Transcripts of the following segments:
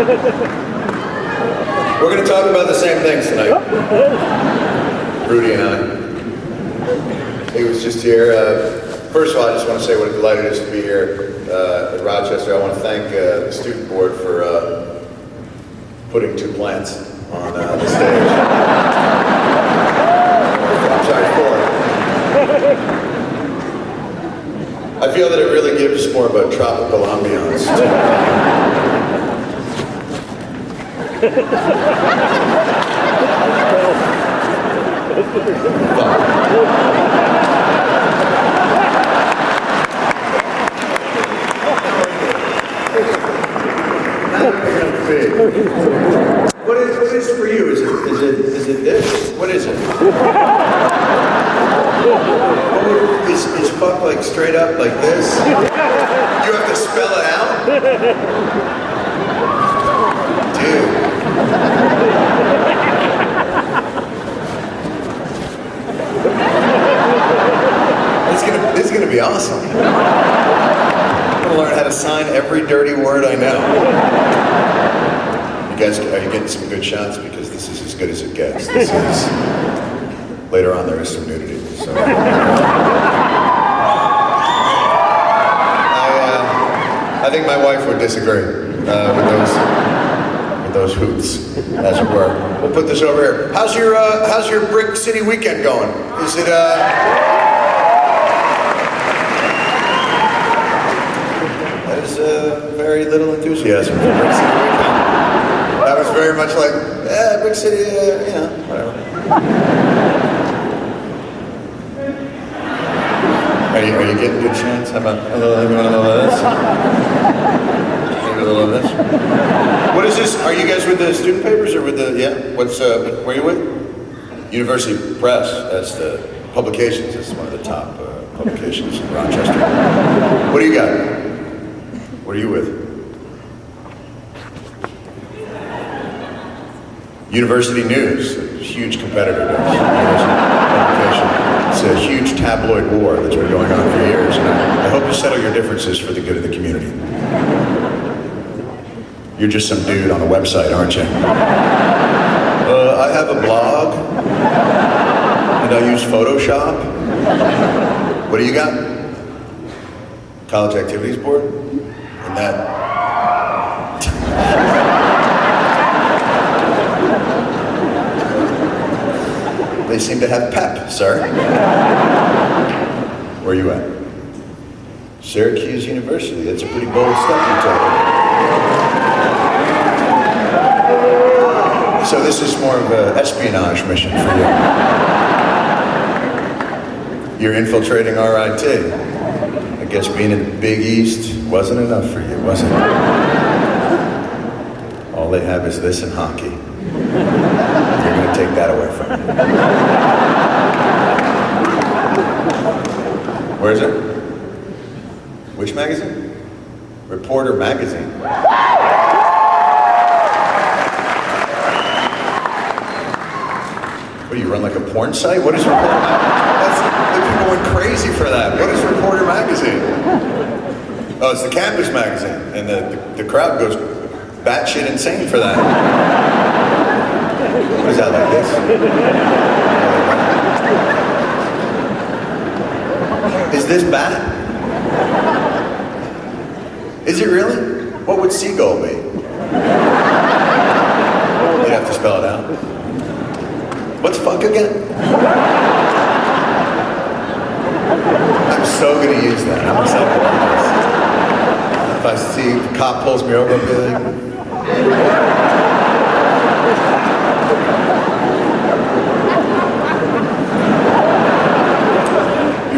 We're going to talk about the same things tonight. Rudy and I. He was just here. First of all, I just want to say what a delight it is to be here at Rochester. I want to thank the student board for putting 2 plants on the stage. I'm sorry, 4. I feel that it really gives more of a tropical ambiance to What is for you? Is it this? What is it? Is fuck like straight up like this? You have to spell it out? Dude. This is gonna be awesome. I'm gonna learn how to sign every dirty word I know. You guys, are you getting some good shots? Because this is as good as it gets. This is, later on there is some nudity. So. I think my wife would disagree with those hoots, as it were. We'll put this over here. How's your Brick City weekend going? Is it There's very little enthusiasm for Brick City weekend. That was very much like, Brick City, whatever. Are you getting good chance? How about a little of this? Maybe a little of this. What is this? Are you guys with the student papers or with the, what's, where are you with? University Press, that's the publications. This is one of the top publications in Rochester. What do you got? What are you with? University News, a huge competitor to us. It's a huge tabloid war that's been going on for years. And I hope you settle your differences for the good of the community. You're just some dude on a website, aren't you? I have a blog, and I use Photoshop. What do you got? College Activities Board? And that... They seem to have pep, sir. Where are you at? Syracuse University. That's a pretty bold step you took. So this is more of an espionage mission for you. You're infiltrating RIT. I guess being in the Big East wasn't enough for you, was it? All they have is this and hockey. You're going to take that away from me. Where is it? Which magazine? Reporter Magazine. What do you run like a porn site? What is Reporter Magazine? The people went crazy for that. What is Reporter Magazine? Oh, it's the campus magazine. And the crowd goes batshit insane for that. What is that, like this? Is this bad? Is it really? What would seagull be? You'd have to spell it out. What's fuck again? I'm so gonna use that. I'm excited about this. If I see a cop pulls me over, I'll be like...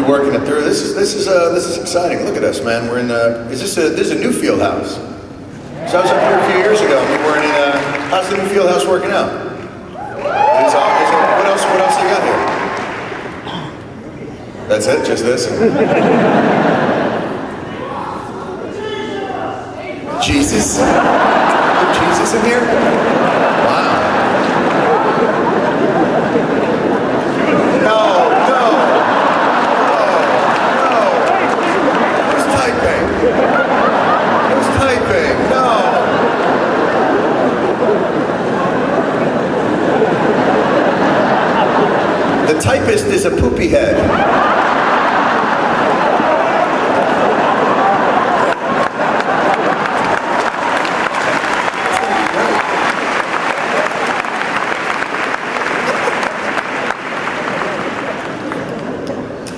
Working it through. This is exciting. Look at us, man. We're in. This is a new field house. So I was up here a few years ago. And we weren't in. How's the new field house working out? What else you got here? That's it. Just this. Jesus. Jesus in here? Wow. No. Who's typing? No. typist is a poopy head.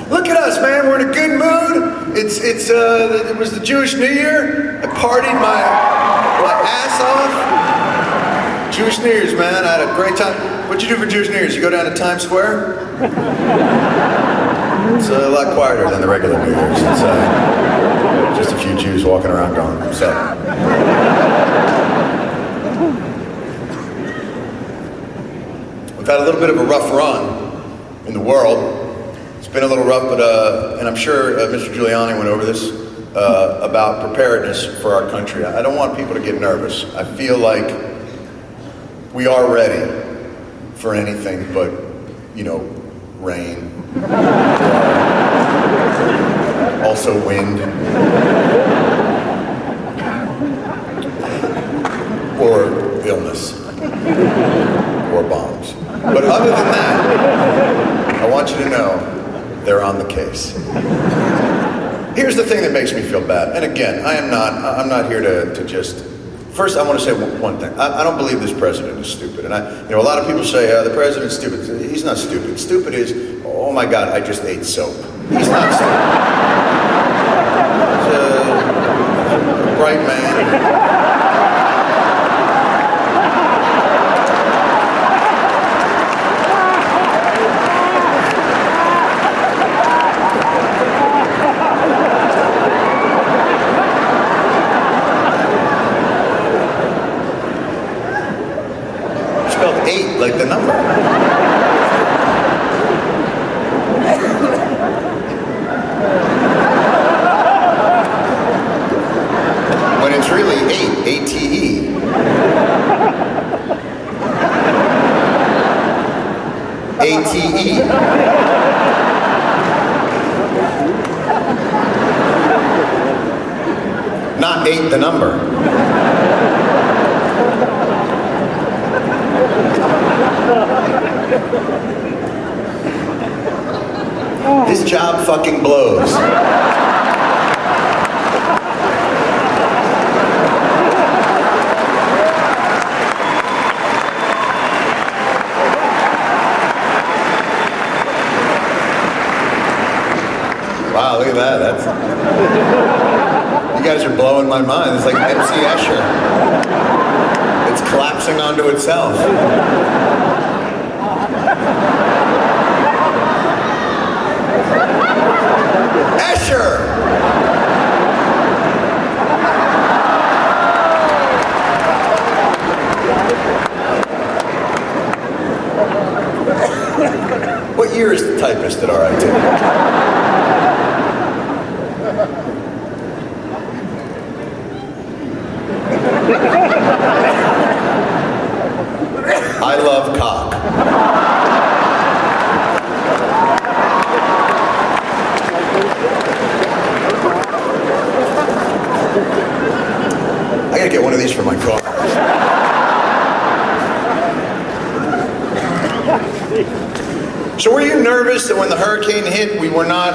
Look at us, man. We're in a good mood. It was the Jewish New Year. I partied my ass off. Jewish New Year's, man. I had a great time. What'd you do for Jewish New Year's? You go down to Times Square? It's a lot quieter than the regular New Year's. It's just a few Jews walking around going, so. We've had a little bit of a rough run in the world. It's been a little rough, but and I'm sure Mr. Giuliani went over this about preparedness for our country. I don't want people to get nervous. I feel like we are ready for anything but, rain. Also wind. Or illness. Or bombs. But other than that, I want you to know they're on the case. Here's the thing that makes me feel bad. And again, I'm not here to just... First, I want to say one thing. I don't believe this president is stupid. And a lot of people say, the president's stupid. He's not stupid. Stupid is, oh my God, I just ate soap. He's not stupid. He's a bright man. Like the number. When it's really 8, A-T-E. A-T-E. Not 8 the number. This job fucking blows. Wow, look at that. You guys are blowing my mind. It's like MC Escher. It's collapsing onto itself. Escher! What year is the typist at RIT? I love cock. I gotta get one of these for my car. So were you nervous that when the hurricane hit, we were not,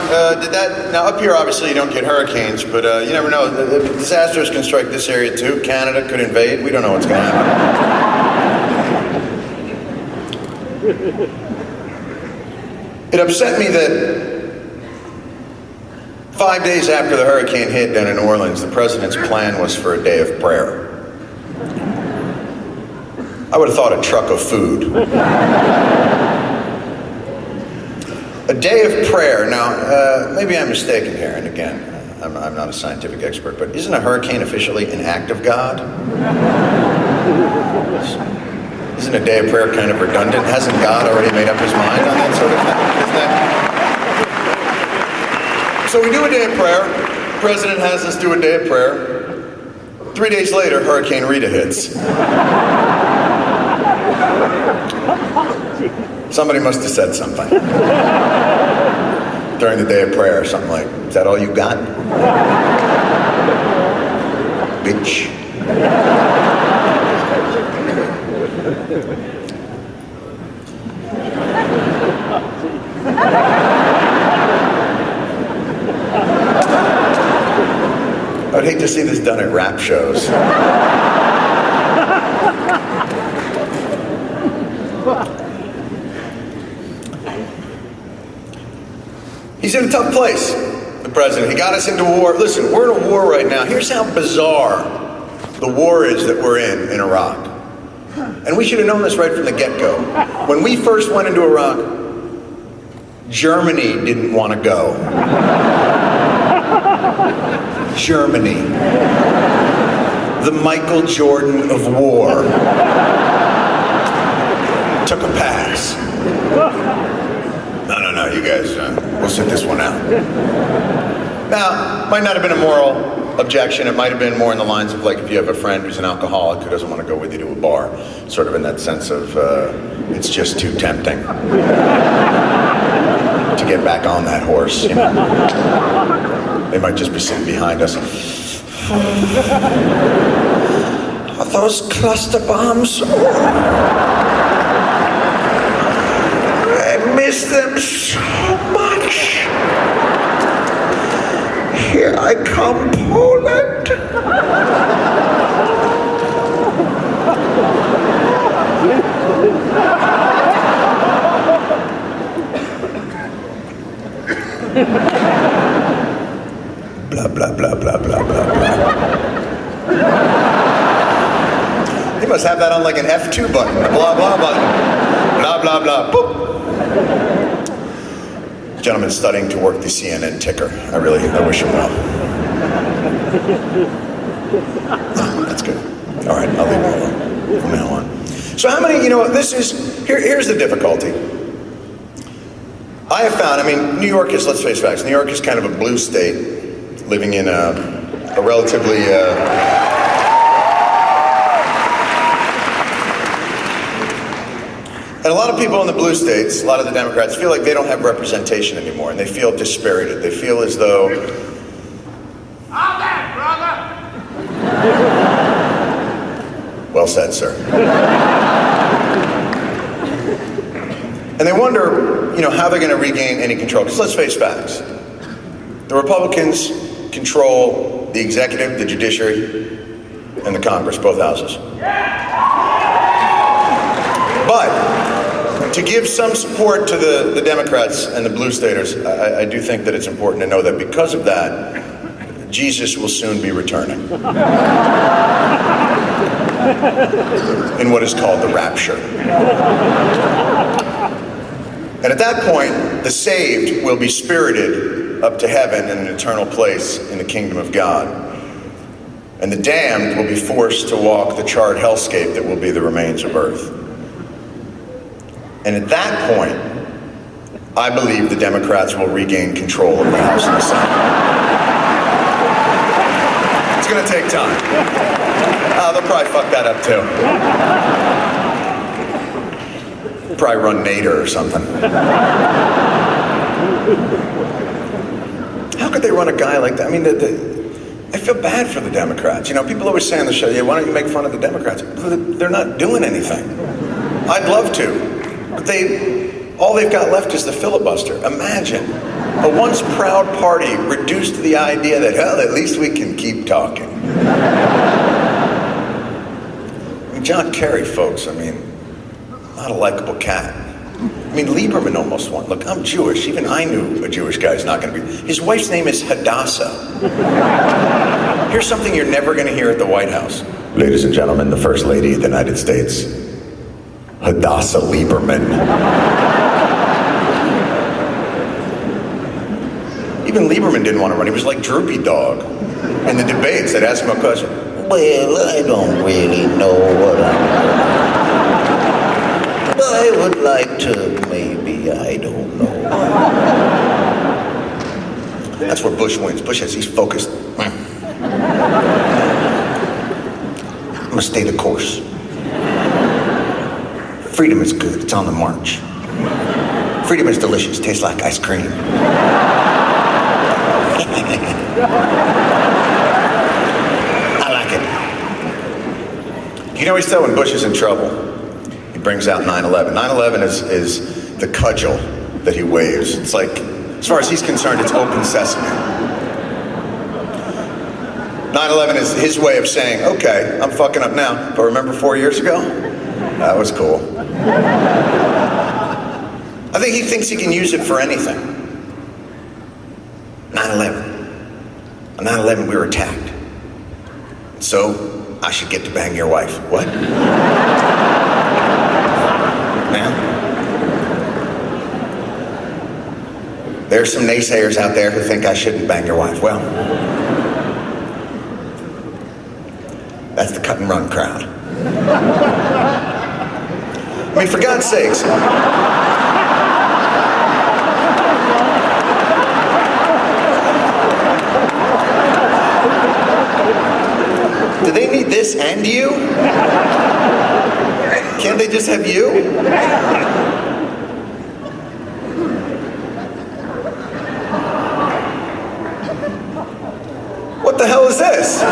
now up here obviously you don't get hurricanes, but you never know, the disasters can strike this area too. Canada could invade, we don't know what's gonna happen. It upset me that 5 days after the hurricane hit down in New Orleans, the president's plan was for a day of prayer. I would have thought a truck of food. A day of prayer. Now, maybe I'm mistaken here, and again, I'm not a scientific expert, but isn't a hurricane officially an act of God? Isn't a day of prayer kind of redundant? Hasn't God already made up his mind on that sort of thing? So we do a day of prayer. The president has us do a day of prayer. 3 days later, Hurricane Rita hits. Somebody must have said something during the day of prayer, something like, "Is that all you got? Bitch." to see this done at rap shows. He's in a tough place, the president. He got us into war. Listen, we're in a war right now. Here's how bizarre the war is that we're in Iraq. And we should have known this right from the get-go. When we first went into Iraq, Germany didn't want to go. Germany. The Michael Jordan of war. Took a pass. No, you guys, we'll sit this one out. Now, might not have been a moral objection. It might have been more in the lines of, like, if you have a friend who's an alcoholic who doesn't want to go with you to a bar, sort of in that sense of it's just too tempting to get back on that horse. You know? They might just be sitting behind us. Are those cluster bombs? I miss them so much. Here I come, Poland. Blah, blah, blah, blah, blah, blah, blah. He must have that on like an F2 button, a blah, blah button. Blah, blah, blah, boop. Gentleman studying to work the CNN ticker. I wish him well. Oh, that's good. All right, I'll leave it alone from now on. So how many, here's the difficulty. I have found, New York is, let's face facts, New York is kind of a blue state, living in a relatively, and a lot of people in the blue states, a lot of the Democrats, feel like they don't have representation anymore, and they feel dispirited. They feel as though... All that, brother! Well said, sir. And they wonder, how they're going to regain any control. Because let's face facts. The Republicans control the executive, the judiciary, and the Congress, both houses. But to give some support to the Democrats and the blue staters, I do think that it's important to know that because of that, Jesus will soon be returning. In what is called the rapture. And at that point, the saved will be spirited up to heaven in an eternal place in the kingdom of God. And the damned will be forced to walk the charred hellscape that will be the remains of earth. And at that point, I believe the Democrats will regain control of the House and the Senate. It's going to take time. They'll probably fuck that up too. Probably run Nader or something. How could they run a guy like that? I feel bad for the Democrats. People always say on the show, yeah, why don't you make fun of the Democrats? They're not doing anything. I'd love to. But all they've got left is the filibuster. Imagine a once proud party reduced to the idea that, hell, at least we can keep talking. John Kerry, folks, not a likable cat. Lieberman almost won. Look, I'm Jewish. Even I knew a Jewish guy's not going to be. His wife's name is Hadassah. Here's something you're never going to hear at the White House. Ladies and gentlemen, the First Lady of the United States, Hadassah Lieberman. Even Lieberman didn't want to run. He was like Droopy Dog. In the debates, they'd ask him a question. Well, I don't really know what I would like to, maybe, I don't know. That's where Bush wins. He's focused. I'm gonna stay the course. Freedom is good, it's on the march. Freedom is delicious, tastes like ice cream. I like it. He's still when Bush is in trouble. He brings out 9/11. 9/11 is the cudgel that he waves. It's like, as far as he's concerned, it's open sesame. 9/11 is his way of saying, okay, I'm fucking up now, but remember 4 years ago? That was cool. I think he thinks he can use it for anything. 9/11. On 9/11 we were attacked. So, I should get to bang your wife. What? Man? There's some naysayers out there who think I shouldn't bang your wife. Well, that's the cut and run crowd. I mean, for God's sakes. Do they need this and you? Can't they just have you? What the hell is this?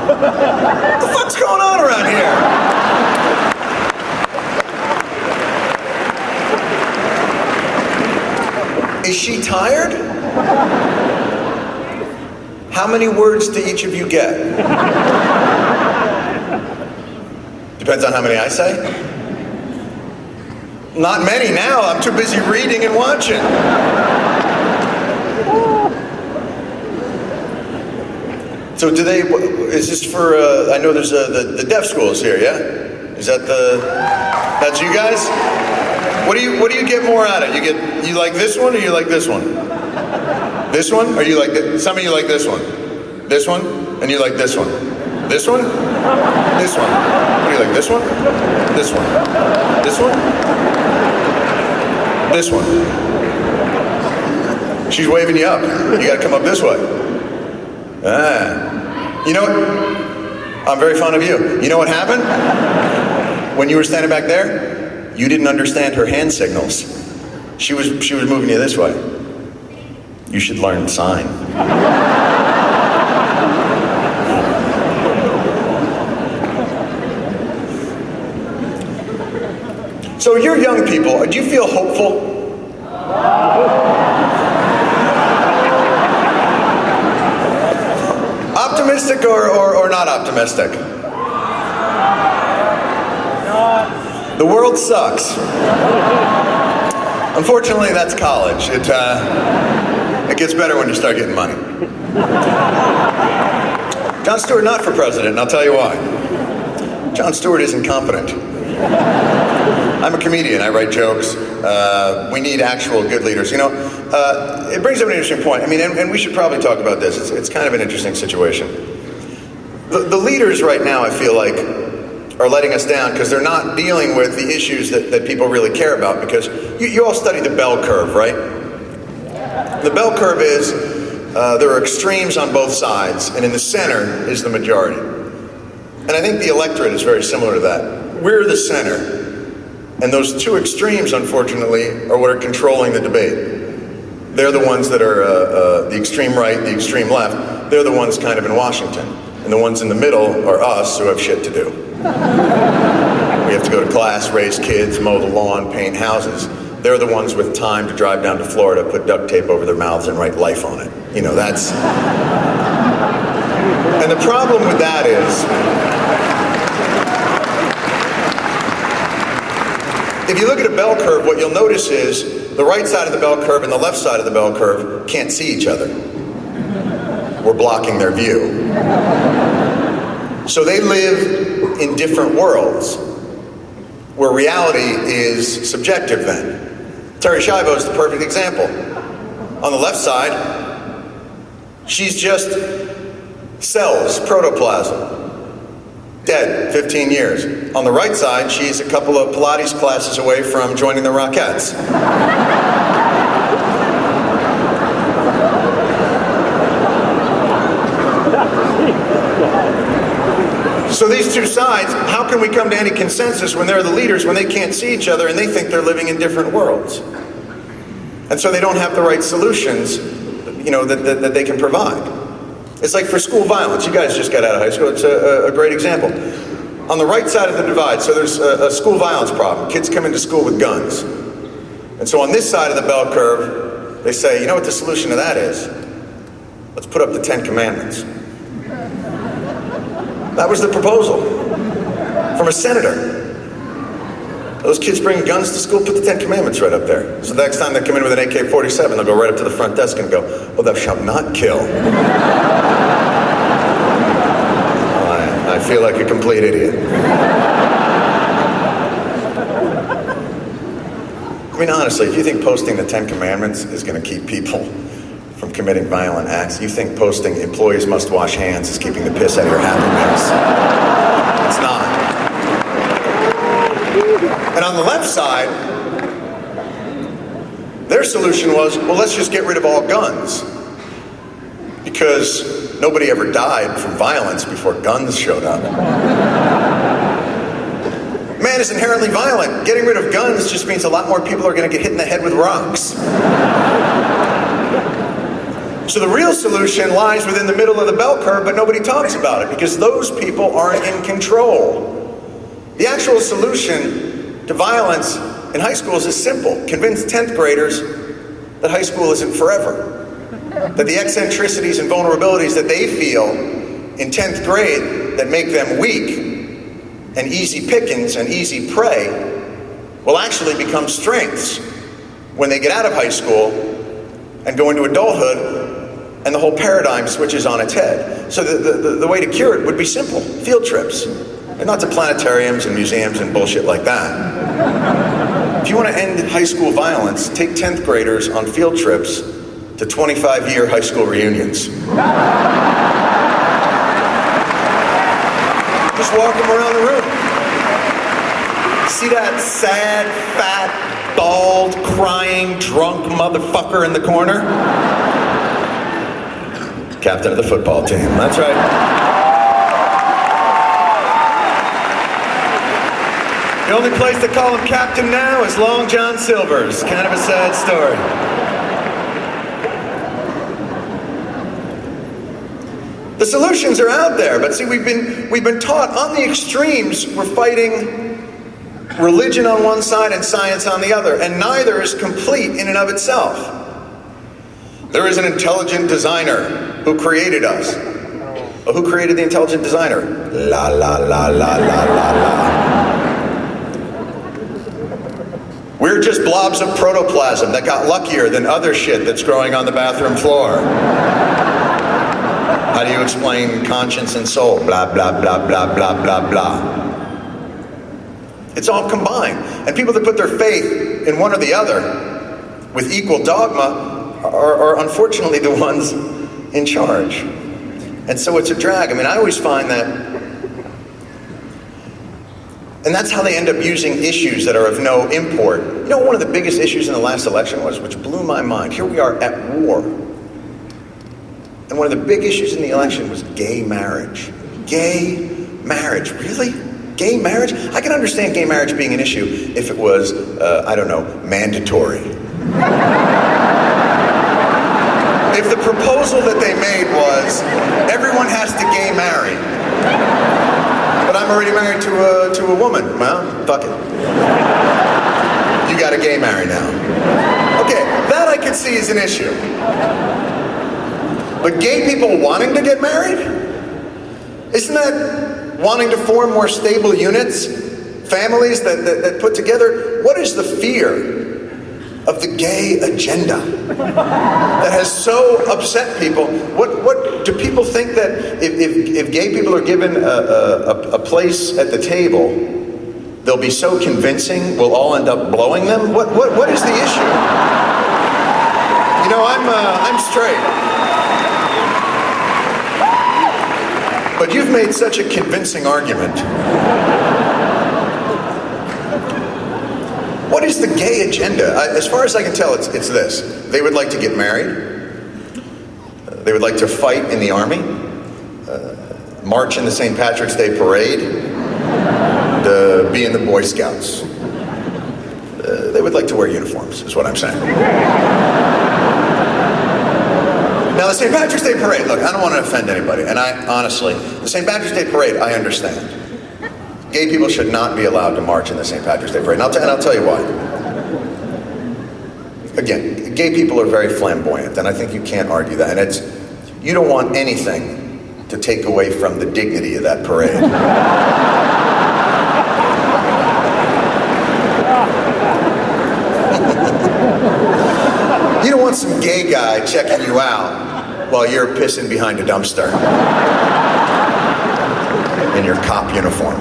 What the fuck's going on around here? Is she tired? How many words do each of you get? Depends on how many I say. Not many now, I'm too busy reading and watching. So do they, is this for, I know there's the deaf schools here, yeah? Is that that's you guys? What do you get more out of? You like this one or you like this one? This one? Or you like some of you like this one? This one? And you like this one? This one? This one? What do you like? This one? This one? This one? This one? She's waving you up. You gotta come up this way. Ah. You know what? I'm very fond of you. You know what happened? When you were standing back there? You didn't understand her hand signals. She was moving you this way. You should learn sign. So you're young people. Do you feel hopeful? Optimistic or not optimistic? The world sucks. Unfortunately, that's college. It gets better when you start getting money. Jon Stewart not for president, and I'll tell you why. Jon Stewart is incompetent. I'm a comedian, I write jokes. We need actual good leaders. You know, it brings up an interesting point. I mean, and we should probably talk about this. It's kind of an interesting situation. The leaders right now, I feel like, are letting us down because they're not dealing with the issues that people really care about, because you all study the bell curve, right? The bell curve is, there are extremes on both sides, and in the center is the majority. And I think the electorate is very similar to that. We're the center, and those two extremes, unfortunately, are what are controlling the debate. They're the ones that are the extreme right, the extreme left. They're the ones kind of in Washington. And the ones in the middle are us who have shit to do. We have to go to class, raise kids, mow the lawn, paint houses. They're the ones with time to drive down to Florida, put duct tape over their mouths and write life on it. You know, that's... And the problem with that is, if you look at a bell curve, what you'll notice is the right side of the bell curve and the left side of the bell curve can't see each other. We're blocking their view. So they live in different worlds, where reality is subjective then. Terri Schiavo is the perfect example. On the left side, she's just cells, protoplasm, dead, 15 years. On the right side, she's a couple of Pilates classes away from joining the Rockettes. So these two sides, how can we come to any consensus when they're the leaders, when they can't see each other and they think they're living in different worlds? And so they don't have the right solutions, you know, that they can provide. It's like for school violence. You guys just got out of high school. It's a great example. on the right side of the divide, so there's a school violence problem. Kids come into school with guns. And so on this side of the bell curve, they say, you know what the solution to that is? Let's put up the 10 Commandments. That was the proposal from a senator. Those kids bring guns to school, put the 10 Commandments right up there. So the next time they come in with an AK-47, they'll go right up to the front desk and go, oh, thou shalt not kill. I feel like a complete idiot. I mean, honestly, if you think posting the 10 Commandments is going to keep people from committing violent acts, you think posting employees must wash hands is keeping the piss out of your Happy Meals. It's not. And on the left side, their solution was, well, let's just get rid of all guns. Because nobody ever died from violence before guns showed up. Man is inherently violent. Getting rid of guns just means a lot more people are going to get hit in the head with rocks. So the real solution lies within the middle of the bell curve, but nobody talks about it because those people aren't in control. The actual solution to violence in high schools is simple. Convince 10th graders that high school isn't forever. That the eccentricities and vulnerabilities that they feel in 10th grade that make them weak and easy pickings and easy prey will actually become strengths when they get out of high school and go into adulthood and the whole paradigm switches on its head. So the way to cure it would be simple. Field trips. And not to planetariums and museums and bullshit like that. If you want to end high school violence, take 10th graders on field trips to 25-year high school reunions. Just walk them around the room. See that sad, fat, bald, crying, drunk motherfucker in the corner? Captain of the football team, that's right. The only place to call him captain now is Long John Silver's. Kind of a sad story. The solutions are out there, but see, we've been taught on the extremes we're fighting religion on one side and science on the other, and neither is complete in and of itself. There is an intelligent designer who created us. Well, who created the intelligent designer? La la la la la la la. We're just blobs of protoplasm that got luckier than other shit that's growing on the bathroom floor. How do you explain conscience and soul? Blah, blah, blah, blah, blah, blah, blah. It's all combined. And people that put their faith in one or the other with equal dogma are unfortunately the ones in charge. And so it's a drag. I mean, I always find that, and that's how they end up using issues that are of no import. You know, one of the biggest issues in the last election was, which blew my mind, here we are at war. And one of the big issues in the election was gay marriage. Gay marriage, really? Gay marriage? I can understand gay marriage being an issue if it was, I don't know, mandatory. If the proposal that they made was, everyone has to gay marry, but I'm already married to a woman, well, fuck it. You gotta gay marry now. Okay, that I could see as an issue. But gay people wanting to get married? Isn't that wanting to form more stable units? Families that put together? What is the fear of the gay agenda that has so upset people? What do people think that if gay people are given a place at the table, they'll be so convincing we'll all end up blowing them? What is the issue? You know, I'm straight. But you've made such a convincing argument. What is the gay agenda? As far as I can tell, it's this. They would like to get married. They would like to fight in the army. March in the St. Patrick's Day Parade. Be in the Boy Scouts. They would like to wear uniforms, is what I'm saying. Now, the St. Patrick's Day Parade, look, I don't want to offend anybody, and I honestly, the St. Patrick's Day Parade, I understand. Gay people should not be allowed to march in the St. Patrick's Day Parade. And I'll tell you why. Again, gay people are very flamboyant, and I think you can't argue that. And you don't want anything to take away from the dignity of that parade. You don't want some gay guy checking you out while you're pissing behind a dumpster in your cop uniform.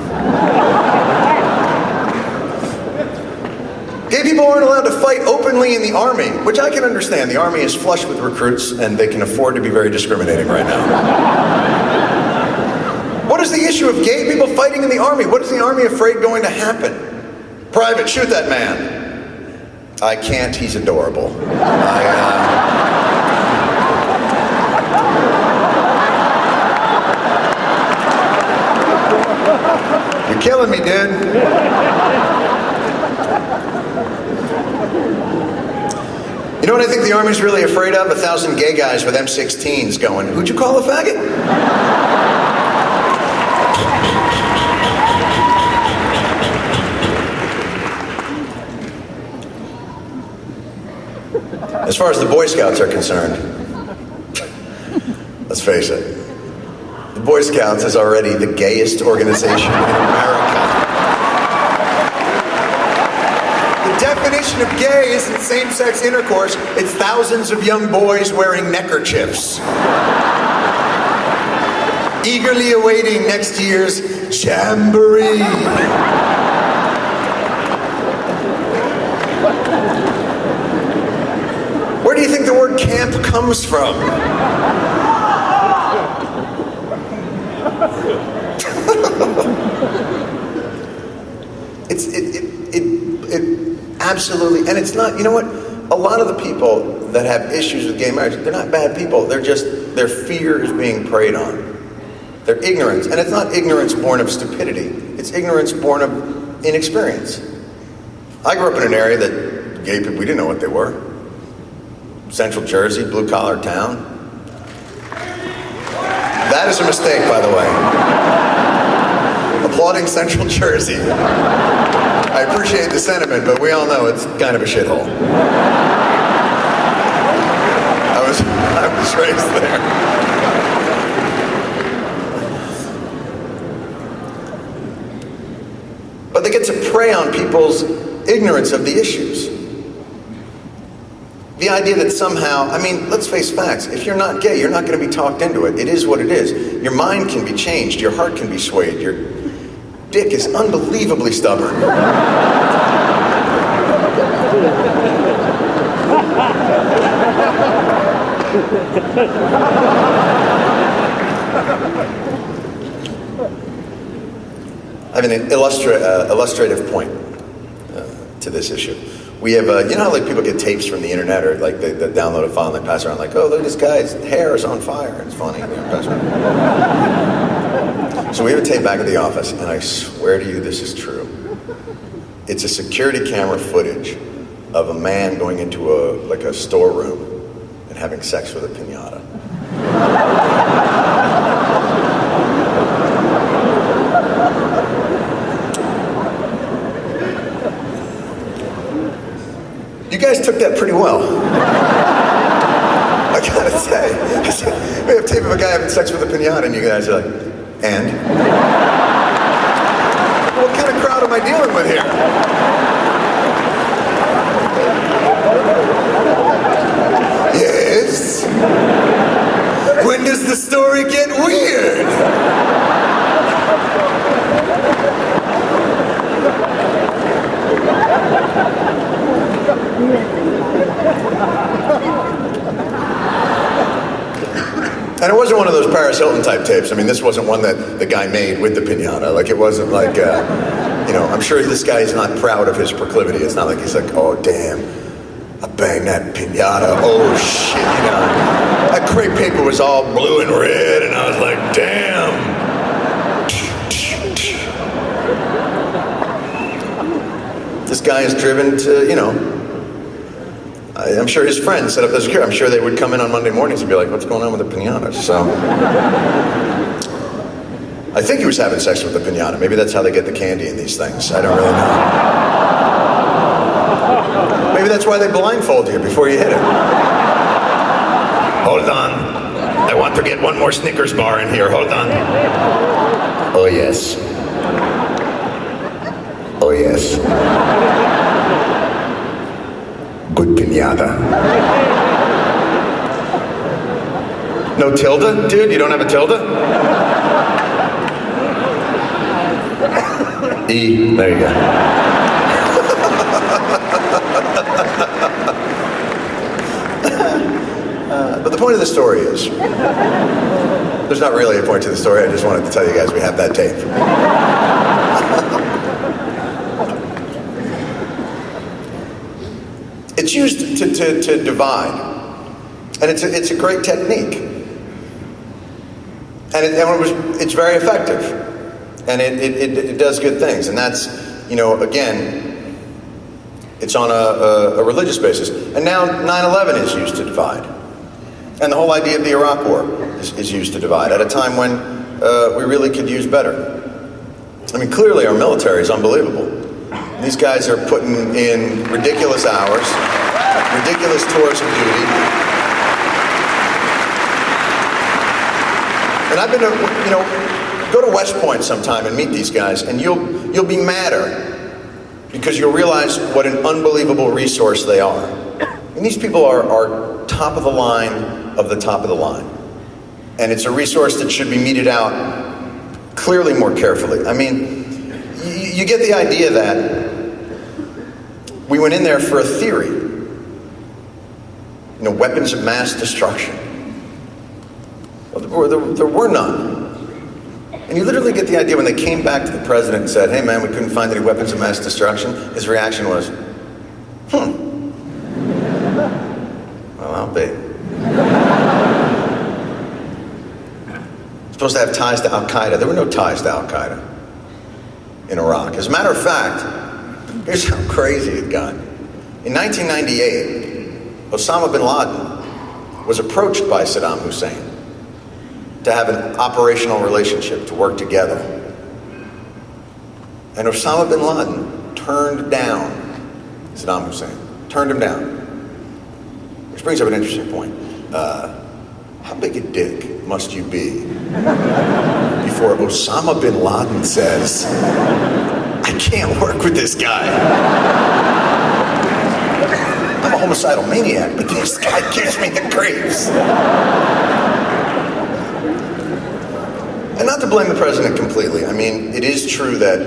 Gay people aren't allowed to fight openly in the Army, which I can understand. The Army is flush with recruits, and they can afford to be very discriminating right now. What is the issue of gay people fighting in the Army? What is the Army afraid going to happen? Private, shoot that man. I can't, he's adorable. You're killing me, dude. You know what I think the Army's really afraid of? 1,000 gay guys with M16s going, who'd you call a faggot? As far as the Boy Scouts are concerned, let's face it, the Boy Scouts is already the gayest organization in America. The definition of gay isn't same-sex intercourse, it's thousands of young boys wearing neckerchiefs, eagerly awaiting next year's jamboree. Where do you think the word camp comes from? It absolutely, and it's not, you know what? A lot of the people that have issues with gay marriage, they're not bad people. They're just, their fear is being preyed on. Their ignorance, and it's not ignorance born of stupidity. It's ignorance born of inexperience. I grew up in an area that gay people, we didn't know what they were. Central Jersey, blue-collar town. That is a mistake, by the way. Applauding Central Jersey. I appreciate the sentiment, but we all know it's kind of a shithole. I was raised there. But they get to prey on people's ignorance of the issues. The idea that somehow, I mean, let's face facts. If you're not gay, you're not going to be talked into it. It is what it is. Your mind can be changed. Your heart can be swayed. Your dick is unbelievably stubborn. I have an illustrative point to this issue. We have, you know how like people get tapes from the internet, or like they download a file and they pass around like, oh, look, this guy's hair is on fire. It's funny. You know, pass around. So we have a tape back at the office, and I swear to you this is true. It's a security camera footage of a man going into a storeroom and having sex with a piñata. You guys took that pretty well. I gotta say. We have tape of a guy having sex with a piñata, and you guys are like, and? What kind of crowd am I dealing with here? Yes? When does the story get weird? And it wasn't one of those Paris Hilton type tapes. I mean, this wasn't one that the guy made with the piñata. Like, it wasn't like, you know, I'm sure this guy is not proud of his proclivity. It's not like he's like, oh, damn, I banged that piñata. Oh, shit, you know. That crepe paper was all blue and red, and I was like, damn. This guy is driven to, you know, I'm sure his friends set up the security. I'm sure they would come in on Monday mornings and be like, what's going on with the piñata? So, I think he was having sex with the piñata. Maybe that's how they get the candy in these things. I don't really know. Maybe that's why they blindfold you before you hit it. Hold on. I want to get one more Snickers bar in here. Hold on. Oh, yes. Oh, yes. Good piñata. No tilde? Dude, you don't have a tilde? E. There you go. But the point of the story is, there's not really a point to the story. I just wanted to tell you guys we have that tape. It's used to divide, and it's a great technique, and it's very effective, and it does good things, and that's, you know, again, it's on a religious basis, and now 9/11 is used to divide, and the whole idea of the Iraq War is used to divide at a time when we really could use better. I mean, clearly our military is unbelievable. These guys are putting in ridiculous hours, ridiculous tours of duty. And I've been to, you know, go to West Point sometime and meet these guys, and you'll be madder because you'll realize what an unbelievable resource they are. And these people are top of the line of the top of the line. And it's a resource that should be meted out clearly more carefully. I mean, you get the idea that we went in there for a theory. You know, weapons of mass destruction. Well, there were none. And you literally get the idea when they came back to the president and said, hey man, we couldn't find any weapons of mass destruction. His reaction was, well, I'll be. Supposed to have ties to Al-Qaeda. There were no ties to Al-Qaeda in Iraq. As a matter of fact, here's how crazy it got. In 1998, Osama bin Laden was approached by Saddam Hussein to have an operational relationship, to work together. And Osama bin Laden turned down Saddam Hussein. Turned him down. Which brings up an interesting point. How big a dick must you be before Osama bin Laden says, I can't work with this guy. I'm a homicidal maniac, but this guy gives me the creeps. And not to blame the president completely. I mean, it is true that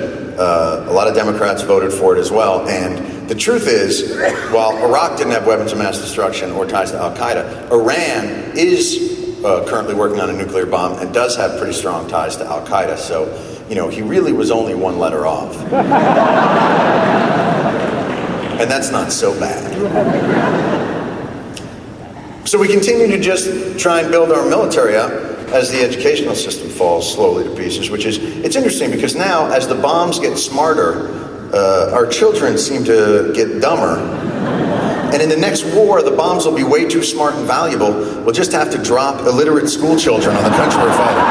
a lot of Democrats voted for it as well. And the truth is, while Iraq didn't have weapons of mass destruction or ties to Al-Qaeda, Iran is currently working on a nuclear bomb and does have pretty strong ties to Al-Qaeda. So, you know, he really was only one letter off. And that's not so bad. So we continue to just try and build our military up as the educational system falls slowly to pieces, which is, it's interesting because now as the bombs get smarter, our children seem to get dumber. And in the next war, the bombs will be way too smart and valuable. We'll just have to drop illiterate school children on the country we're fighting.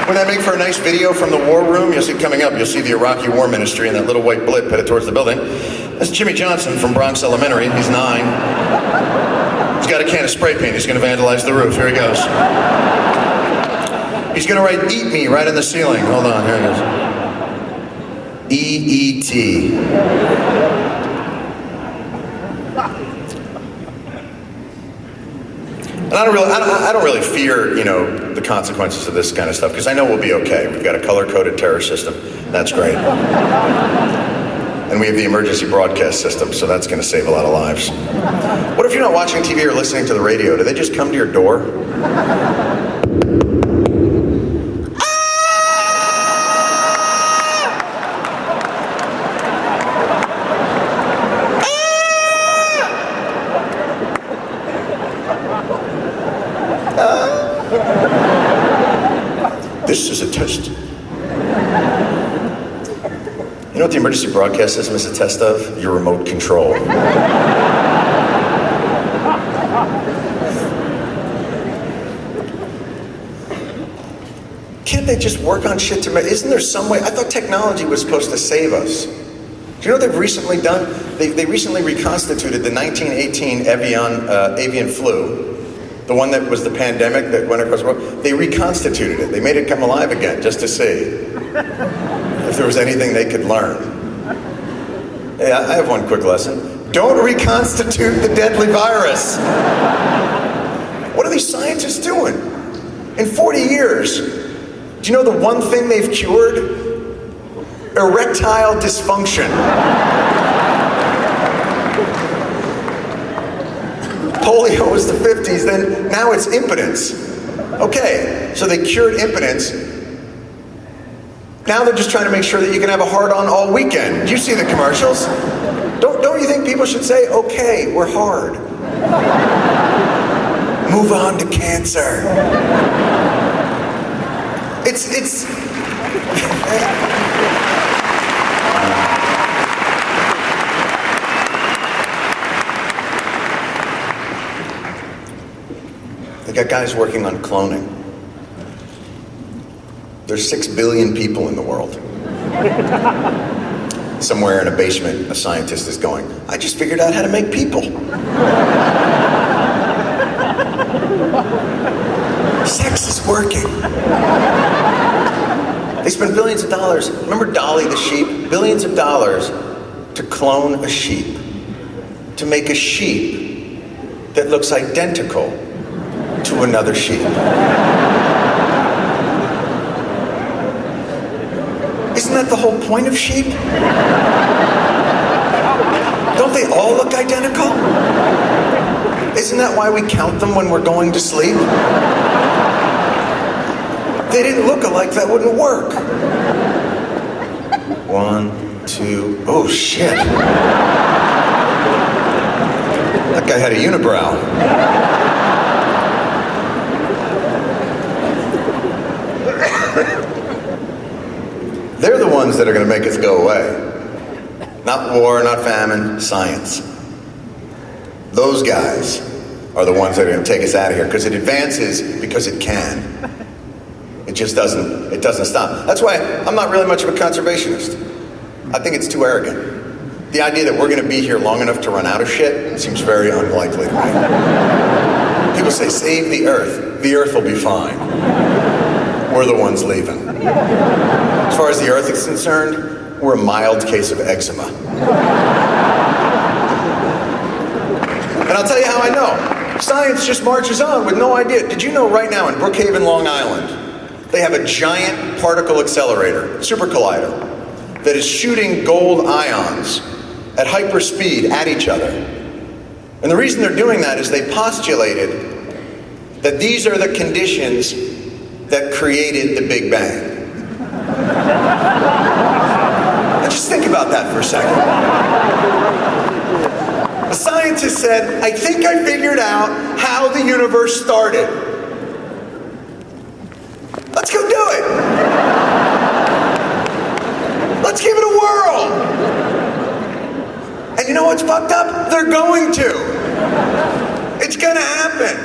Wouldn't that make for a nice video from the war room? You'll see coming up, you'll see the Iraqi War Ministry and that little white blip headed towards the building. That's Jimmy Johnson from Bronx Elementary. He's 9. He's got a can of spray paint. He's going to vandalize the roof. Here he goes. He's going to write "Eat Me" right in the ceiling. Hold on. Here he goes. E-E-T. And I don't really fear, you know, the consequences of this kind of stuff because I know we'll be okay. We've got a color-coded terror system. That's great. And we have the emergency broadcast system, so that's going to save a lot of lives. What if you're not watching TV or listening to the radio? Do they just come to your door? This is a test. You know what the emergency broadcast system is a test of? Your remote control. can't they just work on shit to make, isn't there some way? I thought technology was supposed to save us. Do you know what they've recently done? They recently reconstituted the 1918 avian flu, the one that was the pandemic that went across the world. They reconstituted it. They made it come alive again just to see if there was anything they could learn. Hey, I have one quick lesson. Don't reconstitute the deadly virus. What are these scientists doing? In 40 years, do you know the one thing they've cured? Erectile dysfunction. Polio was the 50s, then now it's impotence. Okay, so they cured impotence. Now they're just trying to make sure that you can have a hard-on all weekend. Do you see the commercials? Don't you think people should say, okay, we're hard. Move on to cancer. It's They got guys working on cloning. There's 6 billion people in the world. Somewhere in a basement, a scientist is going, I just figured out how to make people. Sex is working. They spend billions of dollars. Remember Dolly the sheep? Billions of dollars to clone a sheep. To make a sheep that looks identical to another sheep. Isn't that the whole point of sheep? Don't they all look identical? Isn't that why we count them when we're going to sleep? They didn't look alike, that wouldn't work. 1, 2, oh shit. That guy had a unibrow. They're the ones that are going to make us go away. Not war, not famine, science. Those guys are the ones that are going to take us out of here because it advances because it can. It just doesn't stop. That's why I'm not really much of a conservationist. I think it's too arrogant. The idea that we're going to be here long enough to run out of shit seems very unlikely to me. People say, save the earth will be fine. We're the ones leaving. As far as the earth is concerned, we're a mild case of eczema. And I'll tell you how I know. Science just marches on with no idea. Did you know right now in Brookhaven, Long Island, they have a giant particle accelerator, super collider, that is shooting gold ions at hyperspeed at each other. And the reason they're doing that is they postulated that these are the conditions that created the Big Bang. Now just think about that for a second. A scientist said, I think I figured out how the universe started. Let's go do it. Let's give it a whirl. And you know what's fucked up? They're going to. It's gonna happen.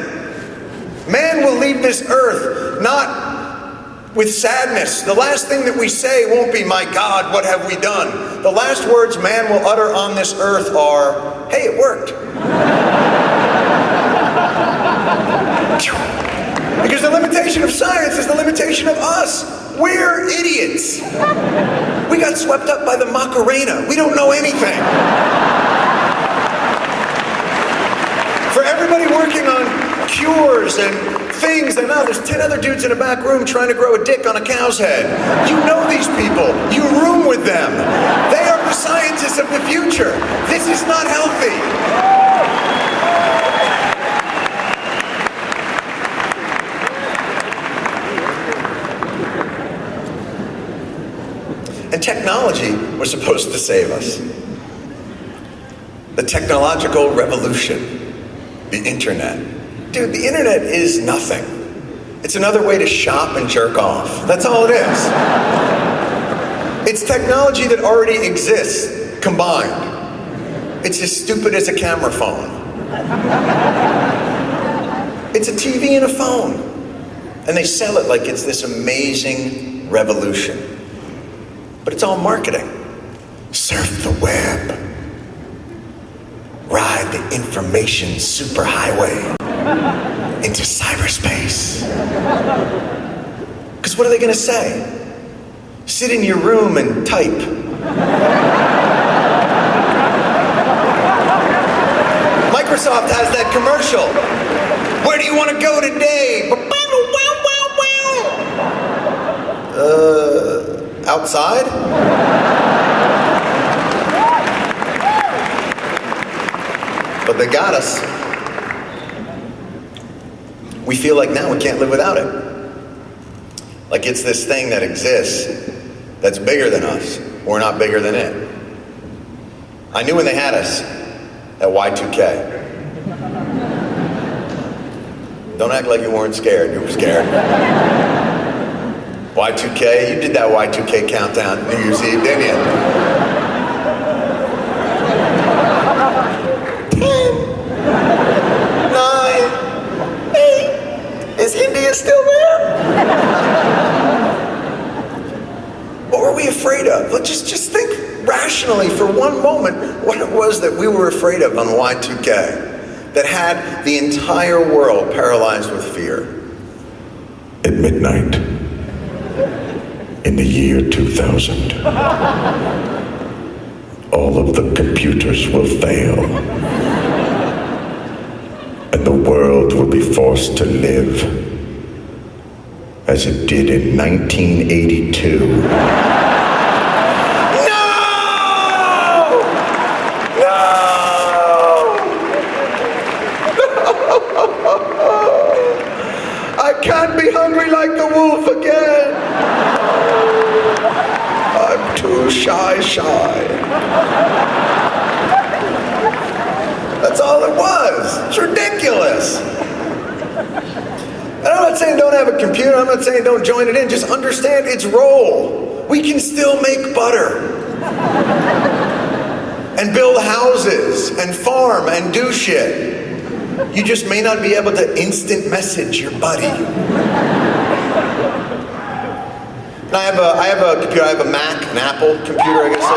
Man will leave this earth not with sadness. The last thing that we say won't be, my God, what have we done? The last words man will utter on this earth are, hey, it worked. Because the limitation of science is the limitation of us. We're idiots. We got swept up by the Macarena. We don't know anything. For everybody working on cures and things, and now there's 10 other dudes in a back room trying to grow a dick on a cow's head. You know these people. You room with them. They are the scientists of the future. This is not healthy. And technology was supposed to save us. The technological revolution, the internet. Dude, the internet is nothing. It's another way to shop and jerk off. That's all it is. It's technology that already exists, combined. It's as stupid as a camera phone. It's a TV and a phone. And they sell it like it's this amazing revolution. But it's all marketing. Surf the web. Ride the information superhighway into cyberspace. Because what are they going to say? Sit in your room and type. Microsoft has that commercial. Where do you want to go today? Outside? But they got us. We feel like now we can't live without it. Like it's this thing that exists that's bigger than us. We're not bigger than it. I knew when they had us at Y2K. Don't act like you weren't scared. You were scared. Y2K, you did that Y2K countdown New Year's Eve, didn't you? 10, 9, 8. Is India still there? What were we afraid of? Let's just think rationally for one moment what it was that we were afraid of on Y2K that had the entire world paralyzed with fear. At midnight, in the year 2000, all of the computers will fail, and the world will be forced to live as it did in 1982. I can't be hungry like the wolf again. I'm too shy. That's all it was. It's ridiculous. And I'm not saying don't have a computer. I'm not saying don't join it in. Just understand its role. We can still make butter. And build houses and farm and do shit. You just may not be able to instant message your buddy. And I have a computer, I have a Mac, an Apple computer, I guess.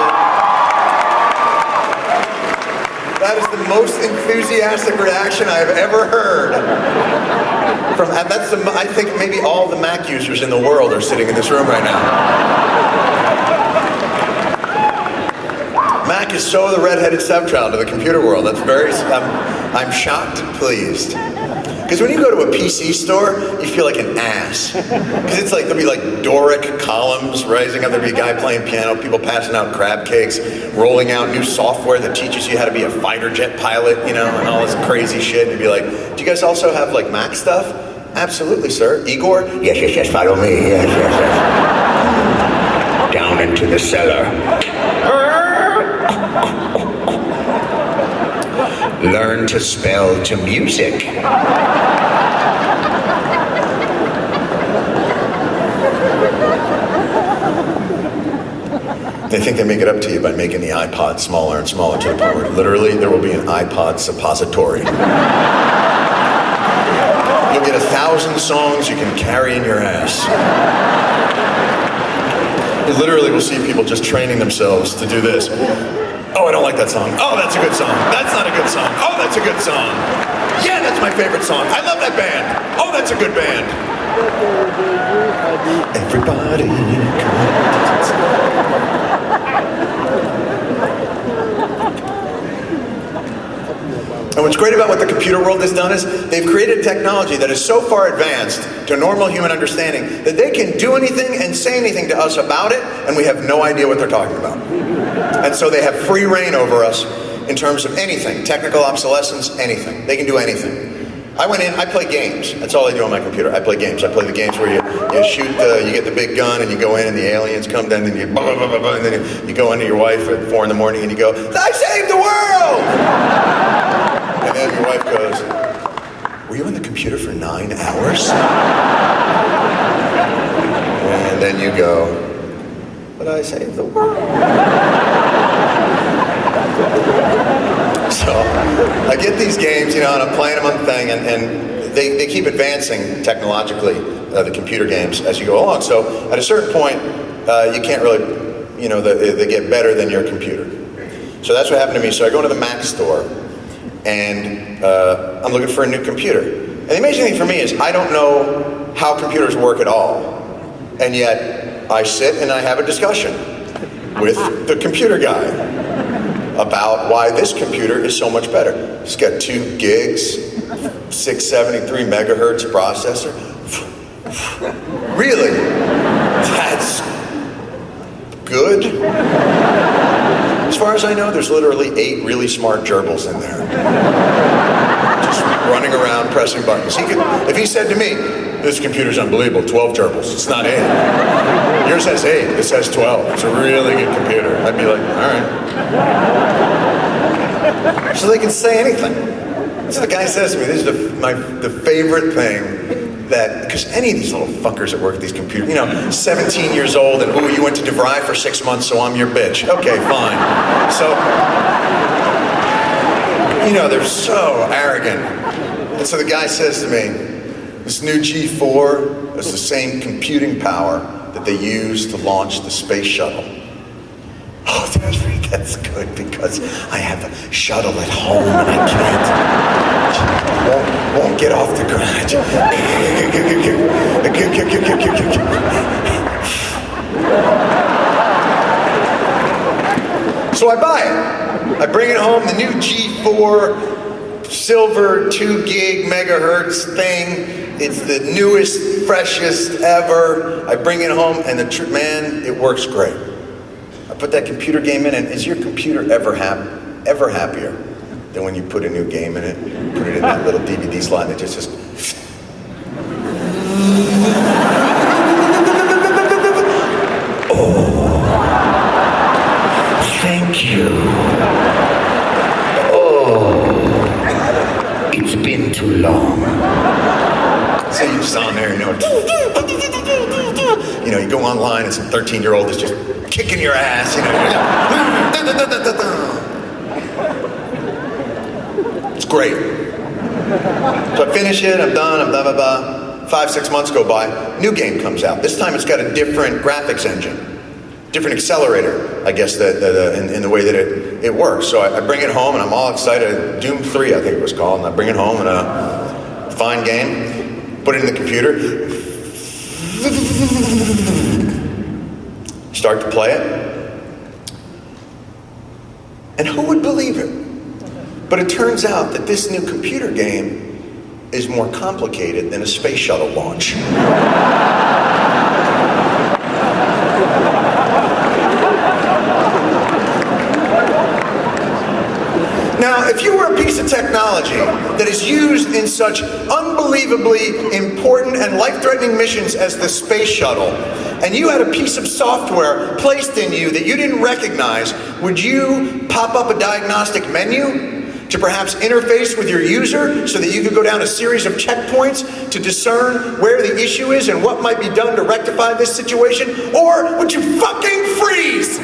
That is the most enthusiastic reaction I have ever heard. I think maybe all the Mac users in the world are sitting in this room right now. Mac is so the redheaded stepchild of the computer world. That's very, I'm shocked and pleased. Because when you go to a PC store, you feel like an ass. Because it's like, there'll be like Doric columns rising up, there'll be a guy playing piano, people passing out crab cakes, rolling out new software that teaches you how to be a fighter jet pilot, you know, and all this crazy shit. And you'd be like, do you guys also have like Mac stuff? Absolutely, sir. Igor? Yes, follow me. Yes. Down into the cellar. Learn to spell to music. They think they make it up to you by making the iPod smaller and smaller to the point where literally there will be an iPod suppository. You'll get 1,000 songs you can carry in your ass. You literally will see people just training themselves to do this. Oh, I don't like that song. Oh, that's a good song. That's not a good song. Oh, that's a good song. Yeah, that's my favorite song. I love that band. Oh, that's a good band. Everybody. And what's great about what the computer world has done is they've created technology that is so far advanced to normal human understanding that they can do anything and say anything to us about it, and we have no idea what they're talking about. And so they have free reign over us in terms of anything, technical obsolescence, anything. They can do anything. I went in, I play games. That's all I do on my computer. I play games. I play the games where you shoot, you get the big gun and you go in and the aliens come down and you blah, blah, blah, blah, and then you go into your wife at 4 a.m. and you go, I saved the world! And then your wife goes, were you on the computer for 9 hours? And then you go, but I saved the world. So I get these games, and I'm playing them on the thing, and they keep advancing technologically, the computer games, as you go along. So at a certain point, you can't really, they get better than your computer. So that's what happened to me. So I go to the Mac store, and I'm looking for a new computer. And the amazing thing for me is I don't know how computers work at all. And yet I sit and I have a discussion with the computer guy about why this computer is so much better. It's got 2 gigs, 673 megahertz processor. Really? That's good? As far as I know, there's literally 8 really smart gerbils in there. Just running around pressing buttons. If he said to me, this computer's unbelievable, 12 gerbils, it's not 8. Yours has 8, this has 12. It's a really good computer. I'd be like, all right. So they can say anything. So the guy says to me, this is the favorite thing that, because any of these little fuckers that work at these computers, 17 years old and, ooh, you went to DeVry for 6 months, so I'm your bitch. Okay, fine. So, they're so arrogant. And so the guy says to me, this new G4 is the same computing power that they use to launch the space shuttle. Oh, that's good, because I have a shuttle at home and I won't get off the ground. So I buy it. I bring it home, the new G4 silver 2 gig megahertz thing. It's the newest, freshest ever. I bring it home, and man, it works great. I put that computer game in, and is your computer ever happier than when you put a new game in it? Put it in that little DVD slot, and it just oh, thank you. Oh, it's been too long. So you're just on there, you go online and some 13-year-old is just kicking your ass, It's great. So I finish it, I'm done, I'm blah, blah, blah. 5-6 months go by, new game comes out. This time it's got a different graphics engine, different accelerator, I guess, in the way that it works. So I bring it home and I'm all excited. Doom 3, I think it was called, and I bring it home and a fine game. Put it in the computer, start to play it, and who would believe it? But it turns out that this new computer game is more complicated than a space shuttle launch. Now, if you were a piece of technology that is used in such unbelievably important and life-threatening missions as the space shuttle, and you had a piece of software placed in you that you didn't recognize, would you pop up a diagnostic menu to perhaps interface with your user so that you could go down a series of checkpoints to discern where the issue is and what might be done to rectify this situation? Or would you fucking freeze?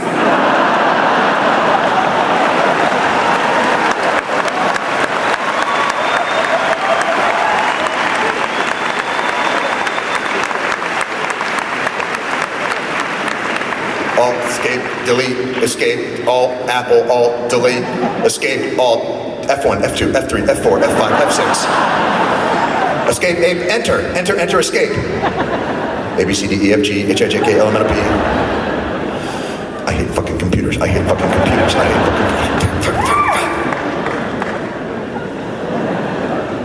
Alt, escape, delete, escape, alt, Apple, alt, delete, escape, alt, F1, F2, F3, F4, F5, F6. Escape, enter, escape. A, B, C, D, E, F, G, H, I, J, K, L, M, N, O, P. I hate fucking computers.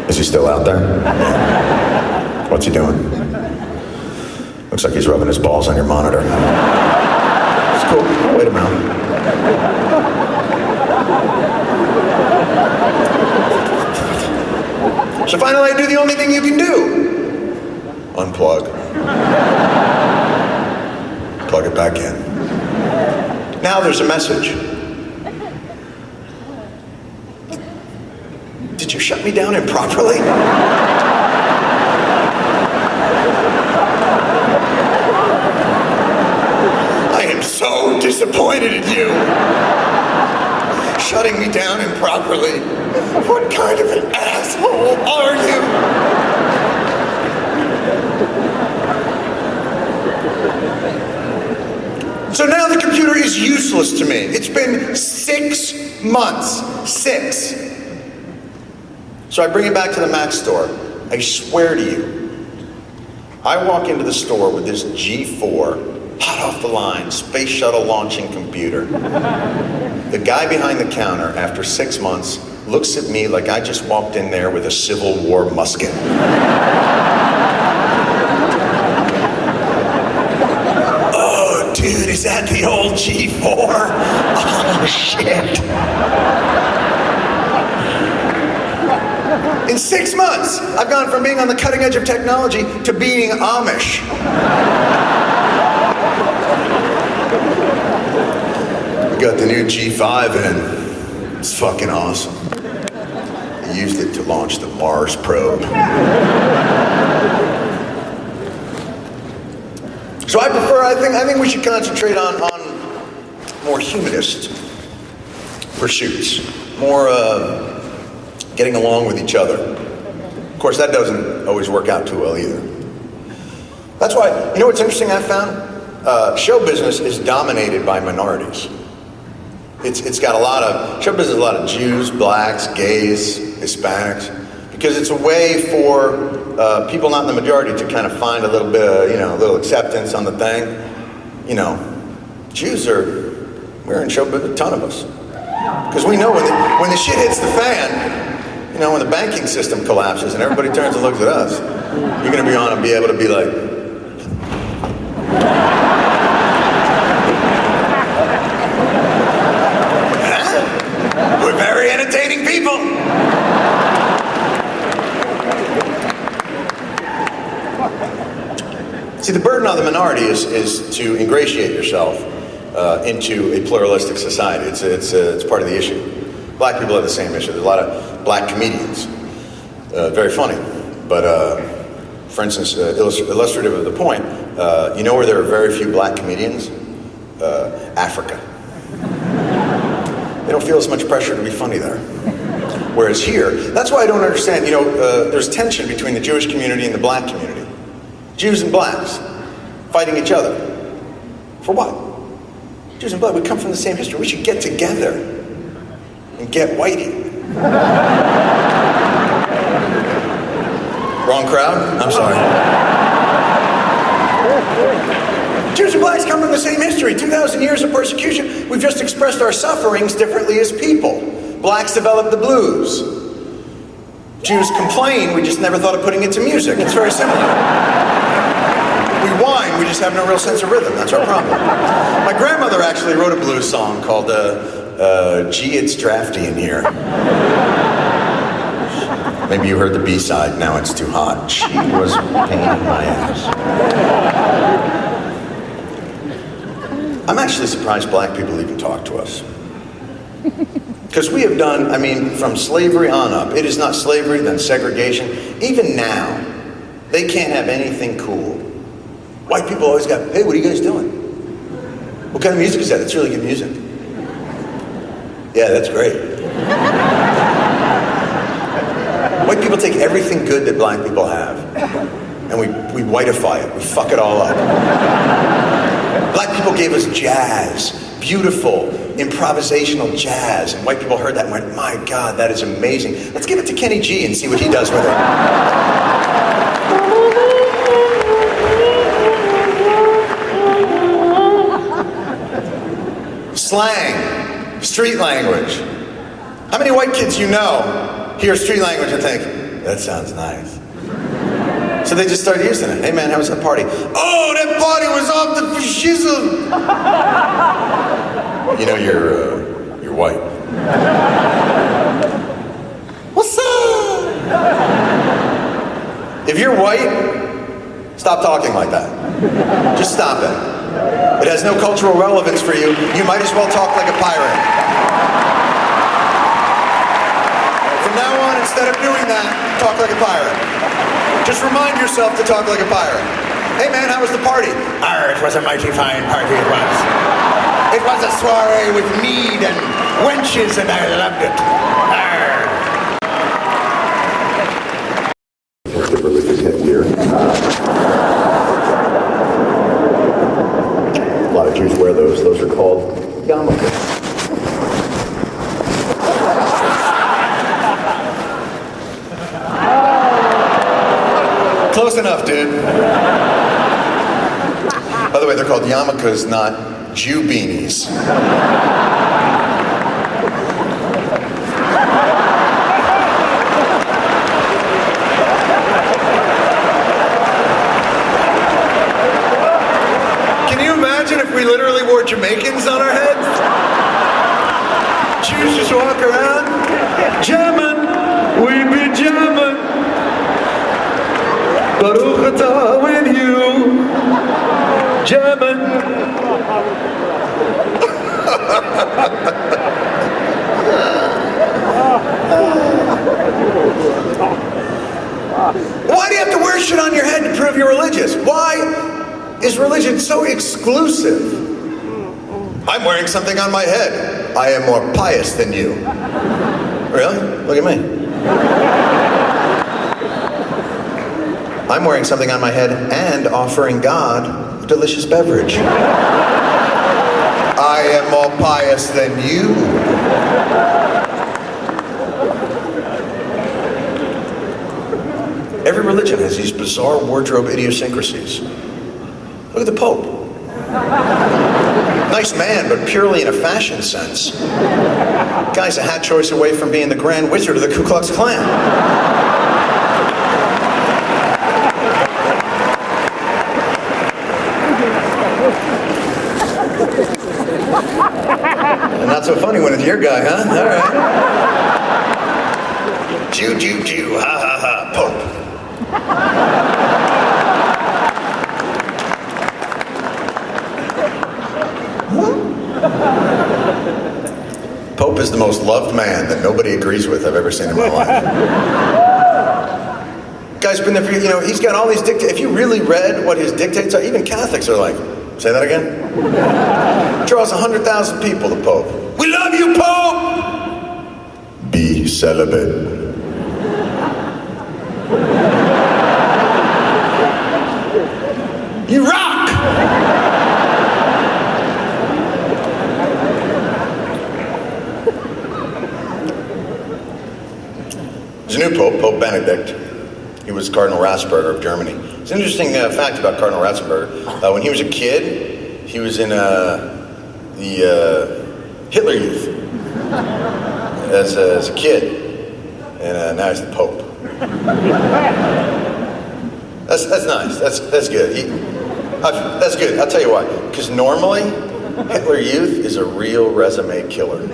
Is he still out there? What's he doing? Looks like he's rubbing his balls on your monitor. Cool. Wait a minute. So finally I do the only thing you can do. Unplug. Plug it back in. Now there's a message. Did you shut me down improperly? So disappointed in you. Shutting me down improperly. What kind of an asshole are you? So now the computer is useless to me. It's been 6 months. 6. So I bring it back to the Mac store. I swear to you, I walk into the store with this G4, hot off the line, space shuttle launching computer. The guy behind the counter, after 6 months, looks at me like I just walked in there with a Civil War musket. Oh, dude, is that the old G4? Oh, shit. In 6 months, I've gone from being on the cutting edge of technology to being Amish. We got the new G5 in. It's fucking awesome. I used it to launch the Mars probe. So I think we should concentrate on more humanist pursuits, more getting along with each other. Of course, that doesn't always work out too well either. That's why, you know what's interesting I've found? Show business is dominated by minorities. It's got a lot of, show business, a lot of Jews, blacks, gays, Hispanics, because it's a way for people not in the majority to kind of find a little bit of, a little acceptance on the thing. Jews we're in show business, a ton of us. Because we know when the shit hits the fan, when the banking system collapses and everybody turns and looks at us, you're going to be on and be able to be like, huh? We're very entertaining people. See, the burden on the minority is to ingratiate yourself into a pluralistic society. It's part of the issue. Black people have the same issue. There's a lot of black comedians. Very funny. But, for instance, illustrative of the point, where there are very few black comedians? Africa. They don't feel as much pressure to be funny there. Whereas here, that's why I don't understand, there's tension between the Jewish community and the black community. Jews and blacks fighting each other. For what? Jews and black, we come from the same history. We should get together and get whitey. Wrong crowd? I'm sorry. Jews and blacks come from the same history. 2,000 years of persecution. We've just expressed our sufferings differently as people. Blacks developed the blues. Jews complain, we just never thought of putting it to music. It's very similar. We whine, we just have no real sense of rhythm. That's our problem. My grandmother actually wrote a blues song called Gee, It's Drafty in Here. Maybe you heard the B-side, Now It's Too Hot. She was a pain in my ass. I'm actually surprised black people even talk to us. Because we have done, from slavery on up. It is not slavery, then segregation. Even now, they can't have anything cool. White people always got, hey, what are you guys doing? What kind of music is that? It's really good music. Yeah, that's great. White people take everything good that black people have, and we whiteify it. We fuck it all up. Black people gave us jazz, beautiful, improvisational jazz, and white people heard that and went, my God, that is amazing. Let's give it to Kenny G and see what he does with it. Slang, street language. How many white kids hear street language and think, that sounds nice? So they just start using it. Hey man, how was that party? Oh, that party was off the shizzle. You're white. What's up? If you're white, stop talking like that. Just stop it. It has no cultural relevance for you. You might as well talk like a pirate. From now on, instead of doing that, talk like a pirate. Just remind yourself to talk like a pirate. Hey man, how was the party? It was a mighty fine party it was. It was a soiree with mead and wenches and I loved it. Religious headgear. dude. By the way, they're called yarmulkes, not Jew beanies. Can you imagine if we literally wore Jamaicans on our heads? Jews just walk around. German, we be German. Baruch atah with you, German. Why do you have to wear shit on your head to prove you're religious? Why is religion so exclusive? I'm wearing something on my head. I am more pious than you. Really? Look at me. I'm wearing something on my head and offering God a delicious beverage. I am more pious than you. Every religion has these bizarre wardrobe idiosyncrasies. Look at the Pope. Nice man, but purely in a fashion sense. Guy's a hat choice away from being the Grand Wizard of the Ku Klux Klan. And not so funny when it's your guy, huh? All right. Jew, Jew, Jew, ha ha ha, Pope. Pope is the most loved man that nobody agrees with I've ever seen in my life. Guy's been there for, he's got all these dictates. If you really read what his dictates are, even Catholics are like, say that again? Draws 100,000 people, the Pope. We love you, Pope! Be celibate. You rock! There's a new Pope, Pope Benedict. He was Cardinal Ratzinger of Germany. It's an interesting fact about Cardinal Ratzinger. When he was a kid, he was in the Hitler Youth as a kid, and now he's the Pope. That's nice. That's good. That's good. I'll tell you why. Because normally, Hitler Youth is a real resume killer.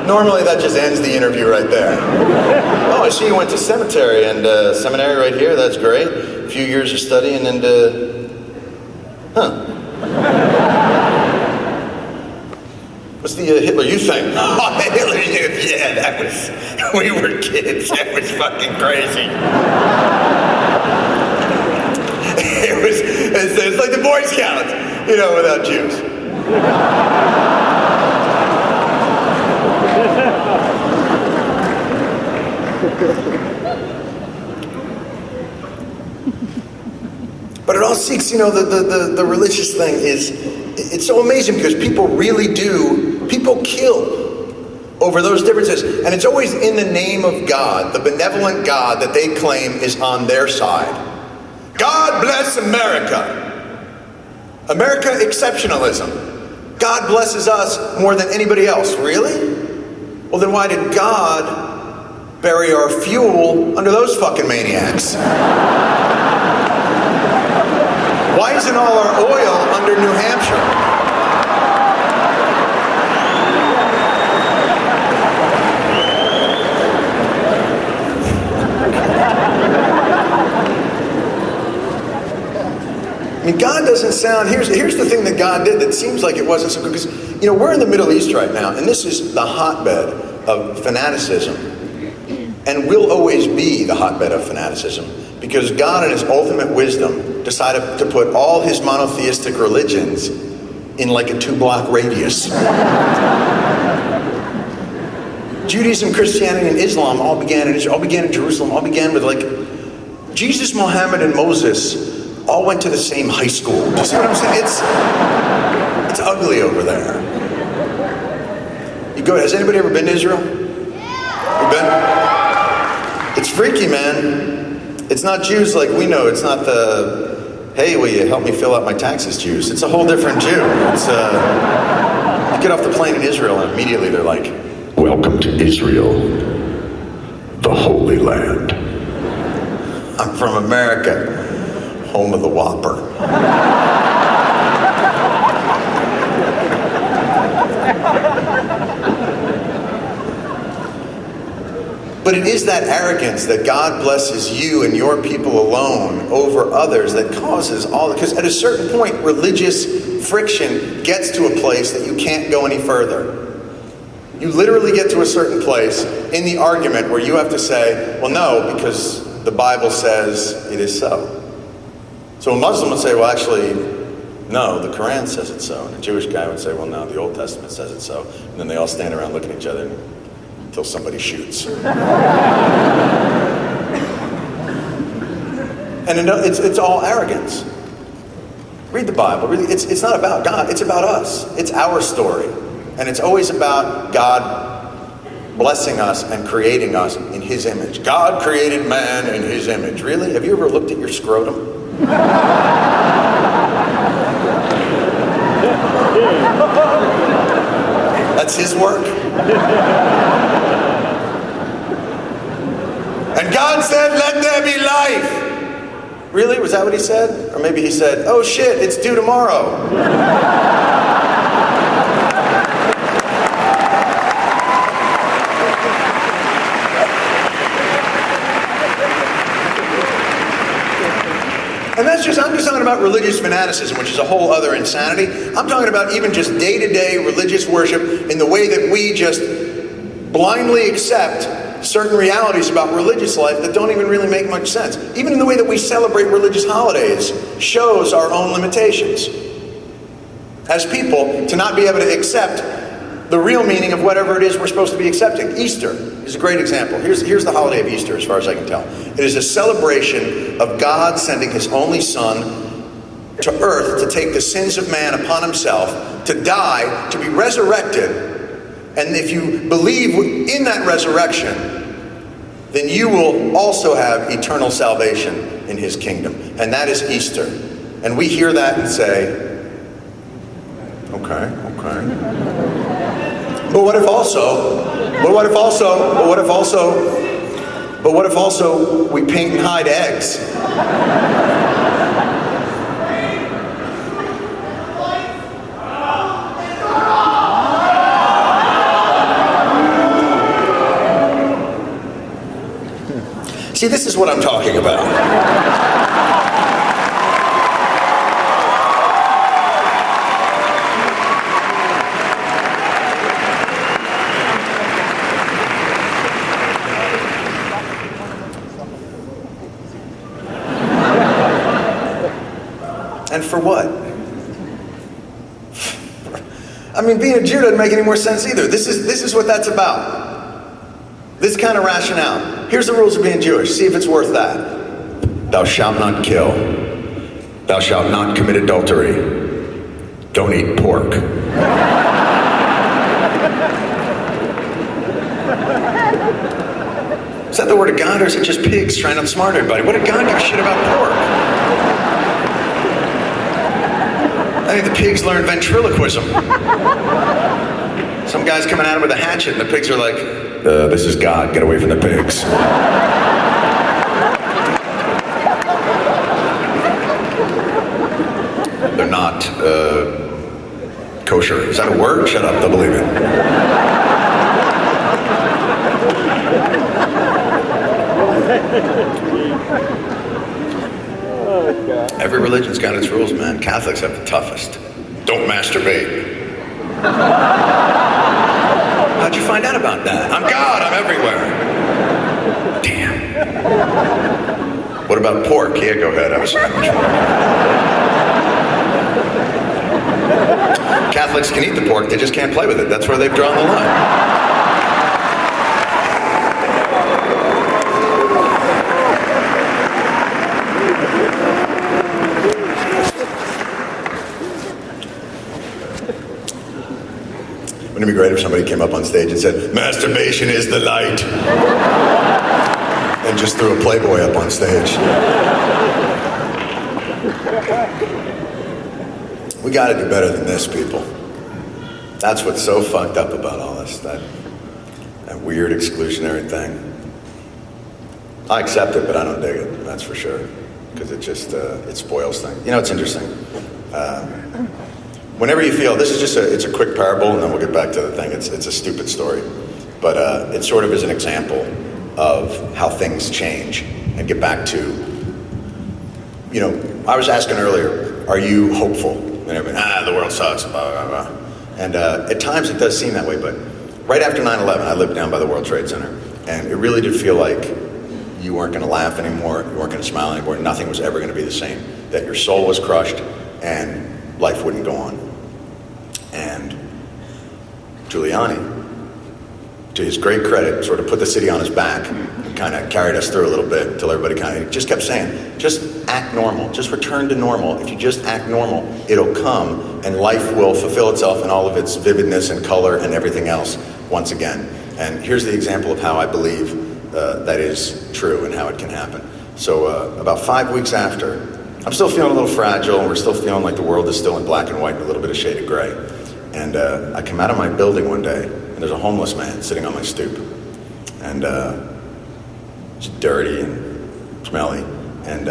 Normally that just ends the interview right there. Oh, I see you went to seminary right here. That's great. A few years of studying and what's the Hitler Youth thing? Oh, the Hitler Youth. Yeah, that was, we were kids. That was fucking crazy. It's like the Boy Scouts, without Jews. But it all seeks, the religious thing it's so amazing because people kill over those differences. And it's always in the name of God, the benevolent God that they claim is on their side. God bless America. America exceptionalism. God blesses us more than anybody else. Really? Well, then why did God bury our fuel under those fucking maniacs? Why isn't all our oil under New Hampshire? I mean, God doesn't sound, here's the thing that God did that seems like it wasn't so good, because, we're in the Middle East right now, and this is the hotbed of fanaticism, and will always be the hotbed of fanaticism, because God in his ultimate wisdom decided to put all his monotheistic religions in like a 2-block radius. Judaism, Christianity, and Islam all began in Jerusalem, all began with Jesus, Muhammad, and Moses all went to the same high school. Do you see what I'm saying? It's ugly over there. Has anybody ever been to Israel? You bet. It's freaky, man. It's not Jews like we know. It's not the, hey, will you help me fill out my taxes Jews. It's a whole different Jew. It's you get off the plane in Israel and immediately they're like, welcome to Israel, the Holy Land. I'm from America, home of the Whopper. But it is that arrogance that God blesses you and your people alone over others that causes all, because at a certain point, religious friction gets to a place that you can't go any further. You literally get to a certain place in the argument where you have to say, well, no, because the Bible says it is so. So a Muslim would say, well, actually, no, the Quran says it so. And a Jewish guy would say, well, no, the Old Testament says it so. And then they all stand around looking at each other until somebody shoots. And it's all arrogance. Read the Bible. Really, it's not about God. It's about us. It's our story. And it's always about God blessing us and creating us in His image. God created man in His image. Really? Have you ever looked at your scrotum? That's His work. And God said, let there be life. Really? Was that what He said? Or maybe He said, oh shit, it's due tomorrow. And I'm just talking about religious fanaticism, which is a whole other insanity. I'm talking about even just day-to-day religious worship in the way that we just blindly accept certain realities about religious life that don't even really make much sense. Even in the way that we celebrate religious holidays shows our own limitations as people to not be able to accept the real meaning of whatever it is we're supposed to be accepting. Easter is a great example. Here's the holiday of Easter, as far as I can tell. It is a celebration of God sending His only Son to earth to take the sins of man upon Himself, to die, to be resurrected. And if you believe in that resurrection, then you will also have eternal salvation in His kingdom. And that is Easter. And we hear that and say, okay. But what if also we paint and hide eggs? See, this is what I'm talking about. And for what? I mean, being a Jew doesn't make any more sense either. This is what that's about. This kind of rationale. Here's the rules of being Jewish. See if it's worth that. Thou shalt not kill. Thou shalt not commit adultery. Don't eat pork. Is that the word of God, or is it just pigs trying to outsmart everybody? What did God give a shit about pork? I think the pigs learned ventriloquism. Some guy's coming at him with a hatchet, and the pigs are like, this is God, get away from the pigs. They're not kosher. Is that a word? Shut up, they'll believe it. Every religion's got its rules, man. Catholics have the toughest. Don't masturbate. How'd you find out about that? I'm God, I'm everywhere. Damn. What about pork? Yeah, go ahead, have a sandwich. Catholics can eat the pork, they just can't play with it. That's where they've drawn the line. Wouldn't it be great if somebody came up on stage and said, "Masturbation is the light," and just threw a Playboy up on stage? We gotta do better than this, people. That's what's so fucked up about all this, that weird exclusionary thing. I accept it, but I don't dig it, that's for sure. Because it just, it spoils things. You know, it's interesting. Whenever you feel, this is just it's a quick parable, and then we'll get back to the thing. It's a stupid story. But it sort of is an example of how things change and get back to, you know, I was asking earlier, are you hopeful? And everybody, the world sucks, blah, blah, blah. And at times it does seem that way, but right after 9/11, I lived down by the World Trade Center, and it really did feel like you weren't going to laugh anymore, you weren't going to smile anymore, nothing was ever going to be the same, that your soul was crushed, and life wouldn't go on. And Giuliani, to his great credit, sort of put the city on his back and kind of carried us through a little bit until everybody kind of just kept saying, just act normal, just return to normal. If you just act normal, it'll come and life will fulfill itself in all of its vividness and color and everything else once again. And here's the example of how I believe that is true and how it can happen. So about 5 weeks after, I'm still feeling a little fragile, and we're still feeling like the world is still in black and white and a little bit of shaded gray. And I come out of my building one day, and there's a homeless man sitting on my stoop. And it's dirty and smelly, and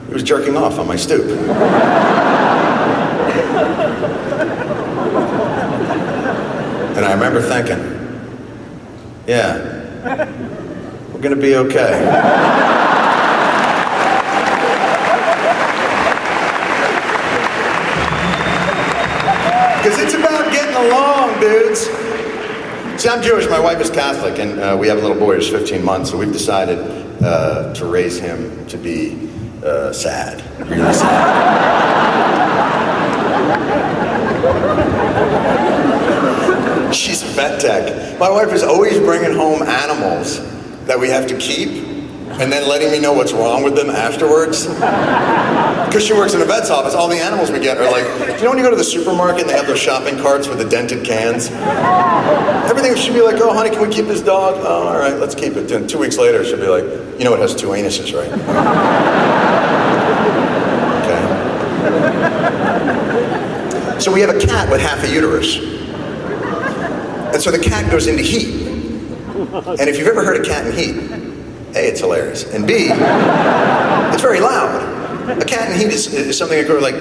he was jerking off on my stoop. And I remember thinking, yeah, we're gonna be okay. Because it's about getting along, dudes. See, I'm Jewish, my wife is Catholic, and we have a little boy who's 15 months, so we've decided to raise him to be sad, really sad. She's a vet tech. My wife is always bringing home animals that we have to keep, and then letting me know what's wrong with them afterwards. Because she works in a vet's office, all the animals we get are like, you know when you go to the supermarket and they have those shopping carts with the dented cans? Everything should be like, oh honey, can we keep this dog? Oh, all right, let's keep it. Then 2 weeks later, she'll be like, you know it has 2 anuses, right? Okay. So we have a cat with half a uterus. And so the cat goes into heat. And if you've ever heard a cat in heat, A, it's hilarious, and B, it's very loud. A cat in heat is something that goes like,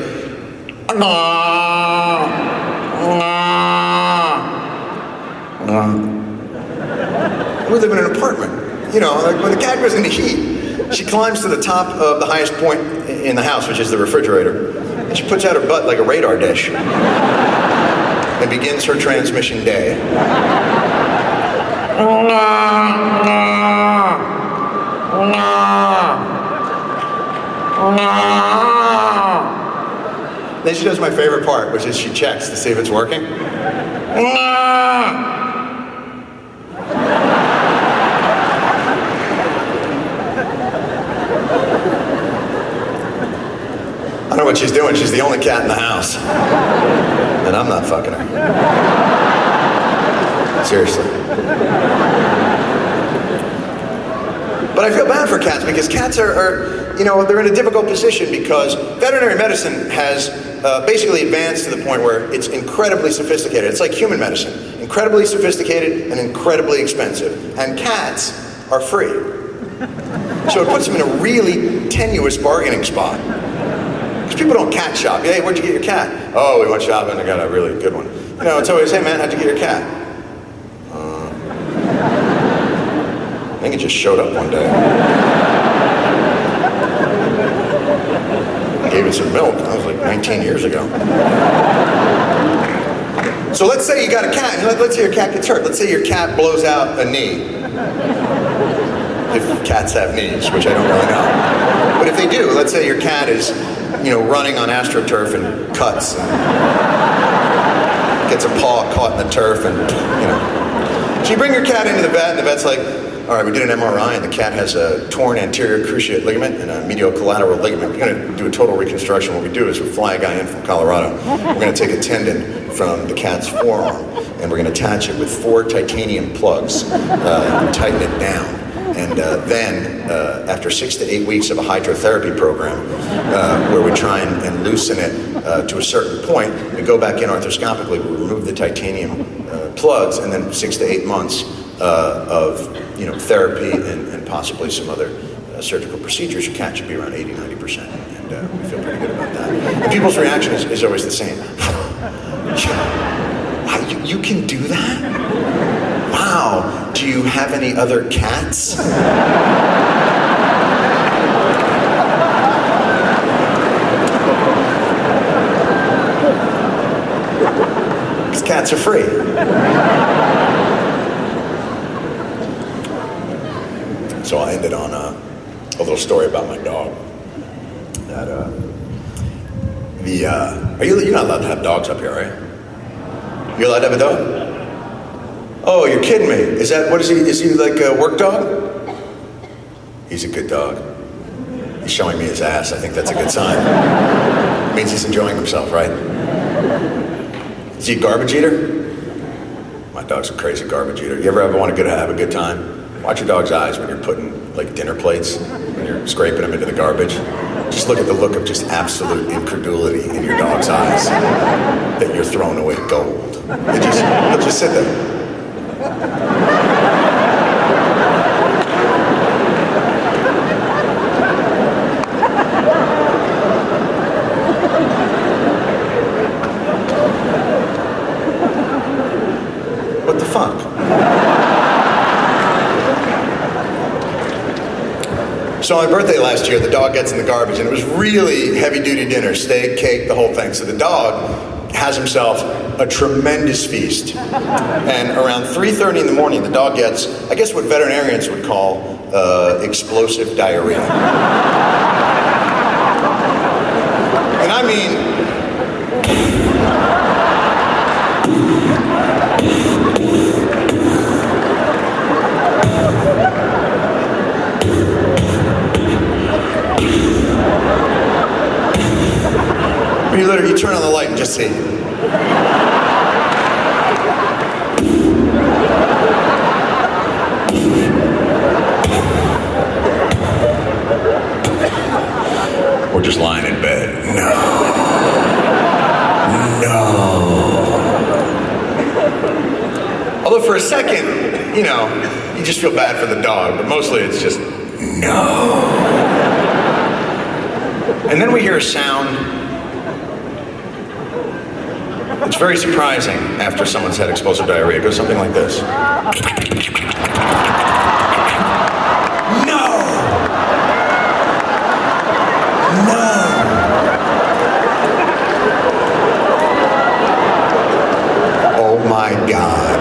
we live in an apartment. You know, like when the cat goes into heat, she climbs to the top of the highest point in the house, which is the refrigerator, and she puts out her butt like a radar dish and begins her transmission day. Then she does my favorite part, which is she checks to see if it's working. I don't know what she's doing. She's the only cat in the house. And I'm not fucking her. Seriously. But I feel bad for cats because cats are, you know, they're in a difficult position because veterinary medicine has basically advanced to the point where it's incredibly sophisticated. It's like human medicine. Incredibly sophisticated and incredibly expensive. And cats are free. So it puts them in a really tenuous bargaining spot. Because people don't cat shop. Hey, where'd you get your cat? Oh, we went shopping, I got a really good one. You know, it's always, hey man, how'd you get your cat? I think it just showed up one day. I gave it some milk. That was like 19 years ago. So let's say you got a cat, and let's say your cat gets hurt. Let's say your cat blows out a knee. If cats have knees, which I don't really know. But if they do, let's say your cat is, you know, running on AstroTurf and cuts. And gets a paw caught in the turf and, you know. So you bring your cat into the vet, and the vet's like, all right, we did an MRI, and the cat has a torn anterior cruciate ligament and a medial collateral ligament. We're going to do a total reconstruction. What we do is we fly a guy in from Colorado. We're going to take a tendon from the cat's forearm, and we're going to attach it with 4 titanium plugs and tighten it down. And then, after 6 to 8 weeks of a hydrotherapy program, where we try and loosen it to a certain point, we go back in arthroscopically, we remove the titanium plugs, and then 6 to 8 months of therapy and possibly some other surgical procedures. Your cat should be around 80-90%, and we feel pretty good about that. And people's reaction is always the same. Wow, you can do that? Wow, do you have any other cats? Because cats are free. So I ended on a little story about my dog. That you're not allowed to have dogs up here, are you? You're allowed to have a dog? Oh, you're kidding me. Is he like a work dog? He's a good dog. He's showing me his ass. I think that's a good sign. It means he's enjoying himself, right? Is he a garbage eater? My dog's a crazy garbage eater. You ever want to have a good time? Watch your dog's eyes when you're putting like dinner plates, when you're scraping them into the garbage. Just look at the look of just absolute incredulity in your dog's eyes that you're throwing away gold. He'll just sit there. What the fuck? So on my birthday last year, the dog gets in the garbage, and it was really heavy-duty dinner, steak, cake, the whole thing. So the dog has himself a tremendous feast. And around 3:30 in the morning, the dog gets, I guess what veterinarians would call explosive diarrhea. And I mean, you turn on the light and just see. Or just lying in bed. No. Although for a second, you just feel bad for the dog, but mostly it's just no. And then we hear a sound. It's very surprising after someone's had explosive diarrhea. It goes something like this. No! Oh my God.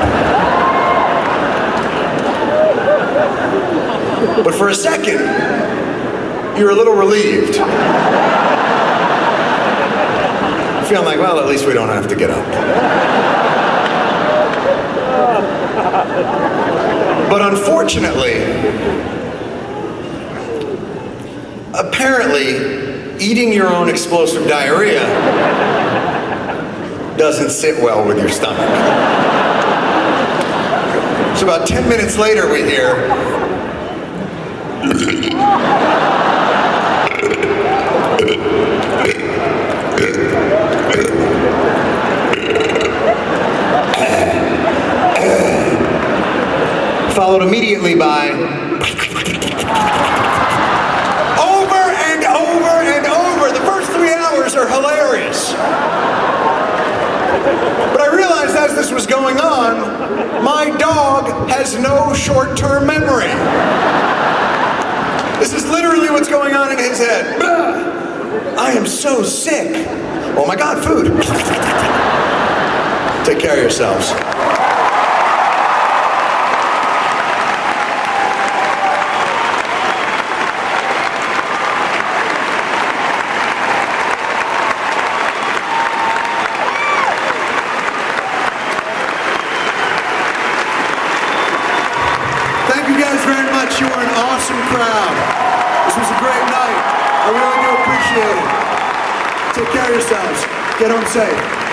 But for a second, you're a little relieved. Feeling like, well, at least we don't have to get up. But unfortunately, apparently, eating your own explosive diarrhea doesn't sit well with your stomach. So about 10 minutes later, we hear, followed immediately by over and over and over. The first 3 hours are hilarious. But I realized as this was going on, my dog has no short-term memory. This is literally what's going on in his head. I am so sick. Oh my God, food. Take care of yourselves. Thank you guys. guys very much. You were an awesome crowd. This was a great night. I really do appreciate it. Take care of yourselves. Get home safe.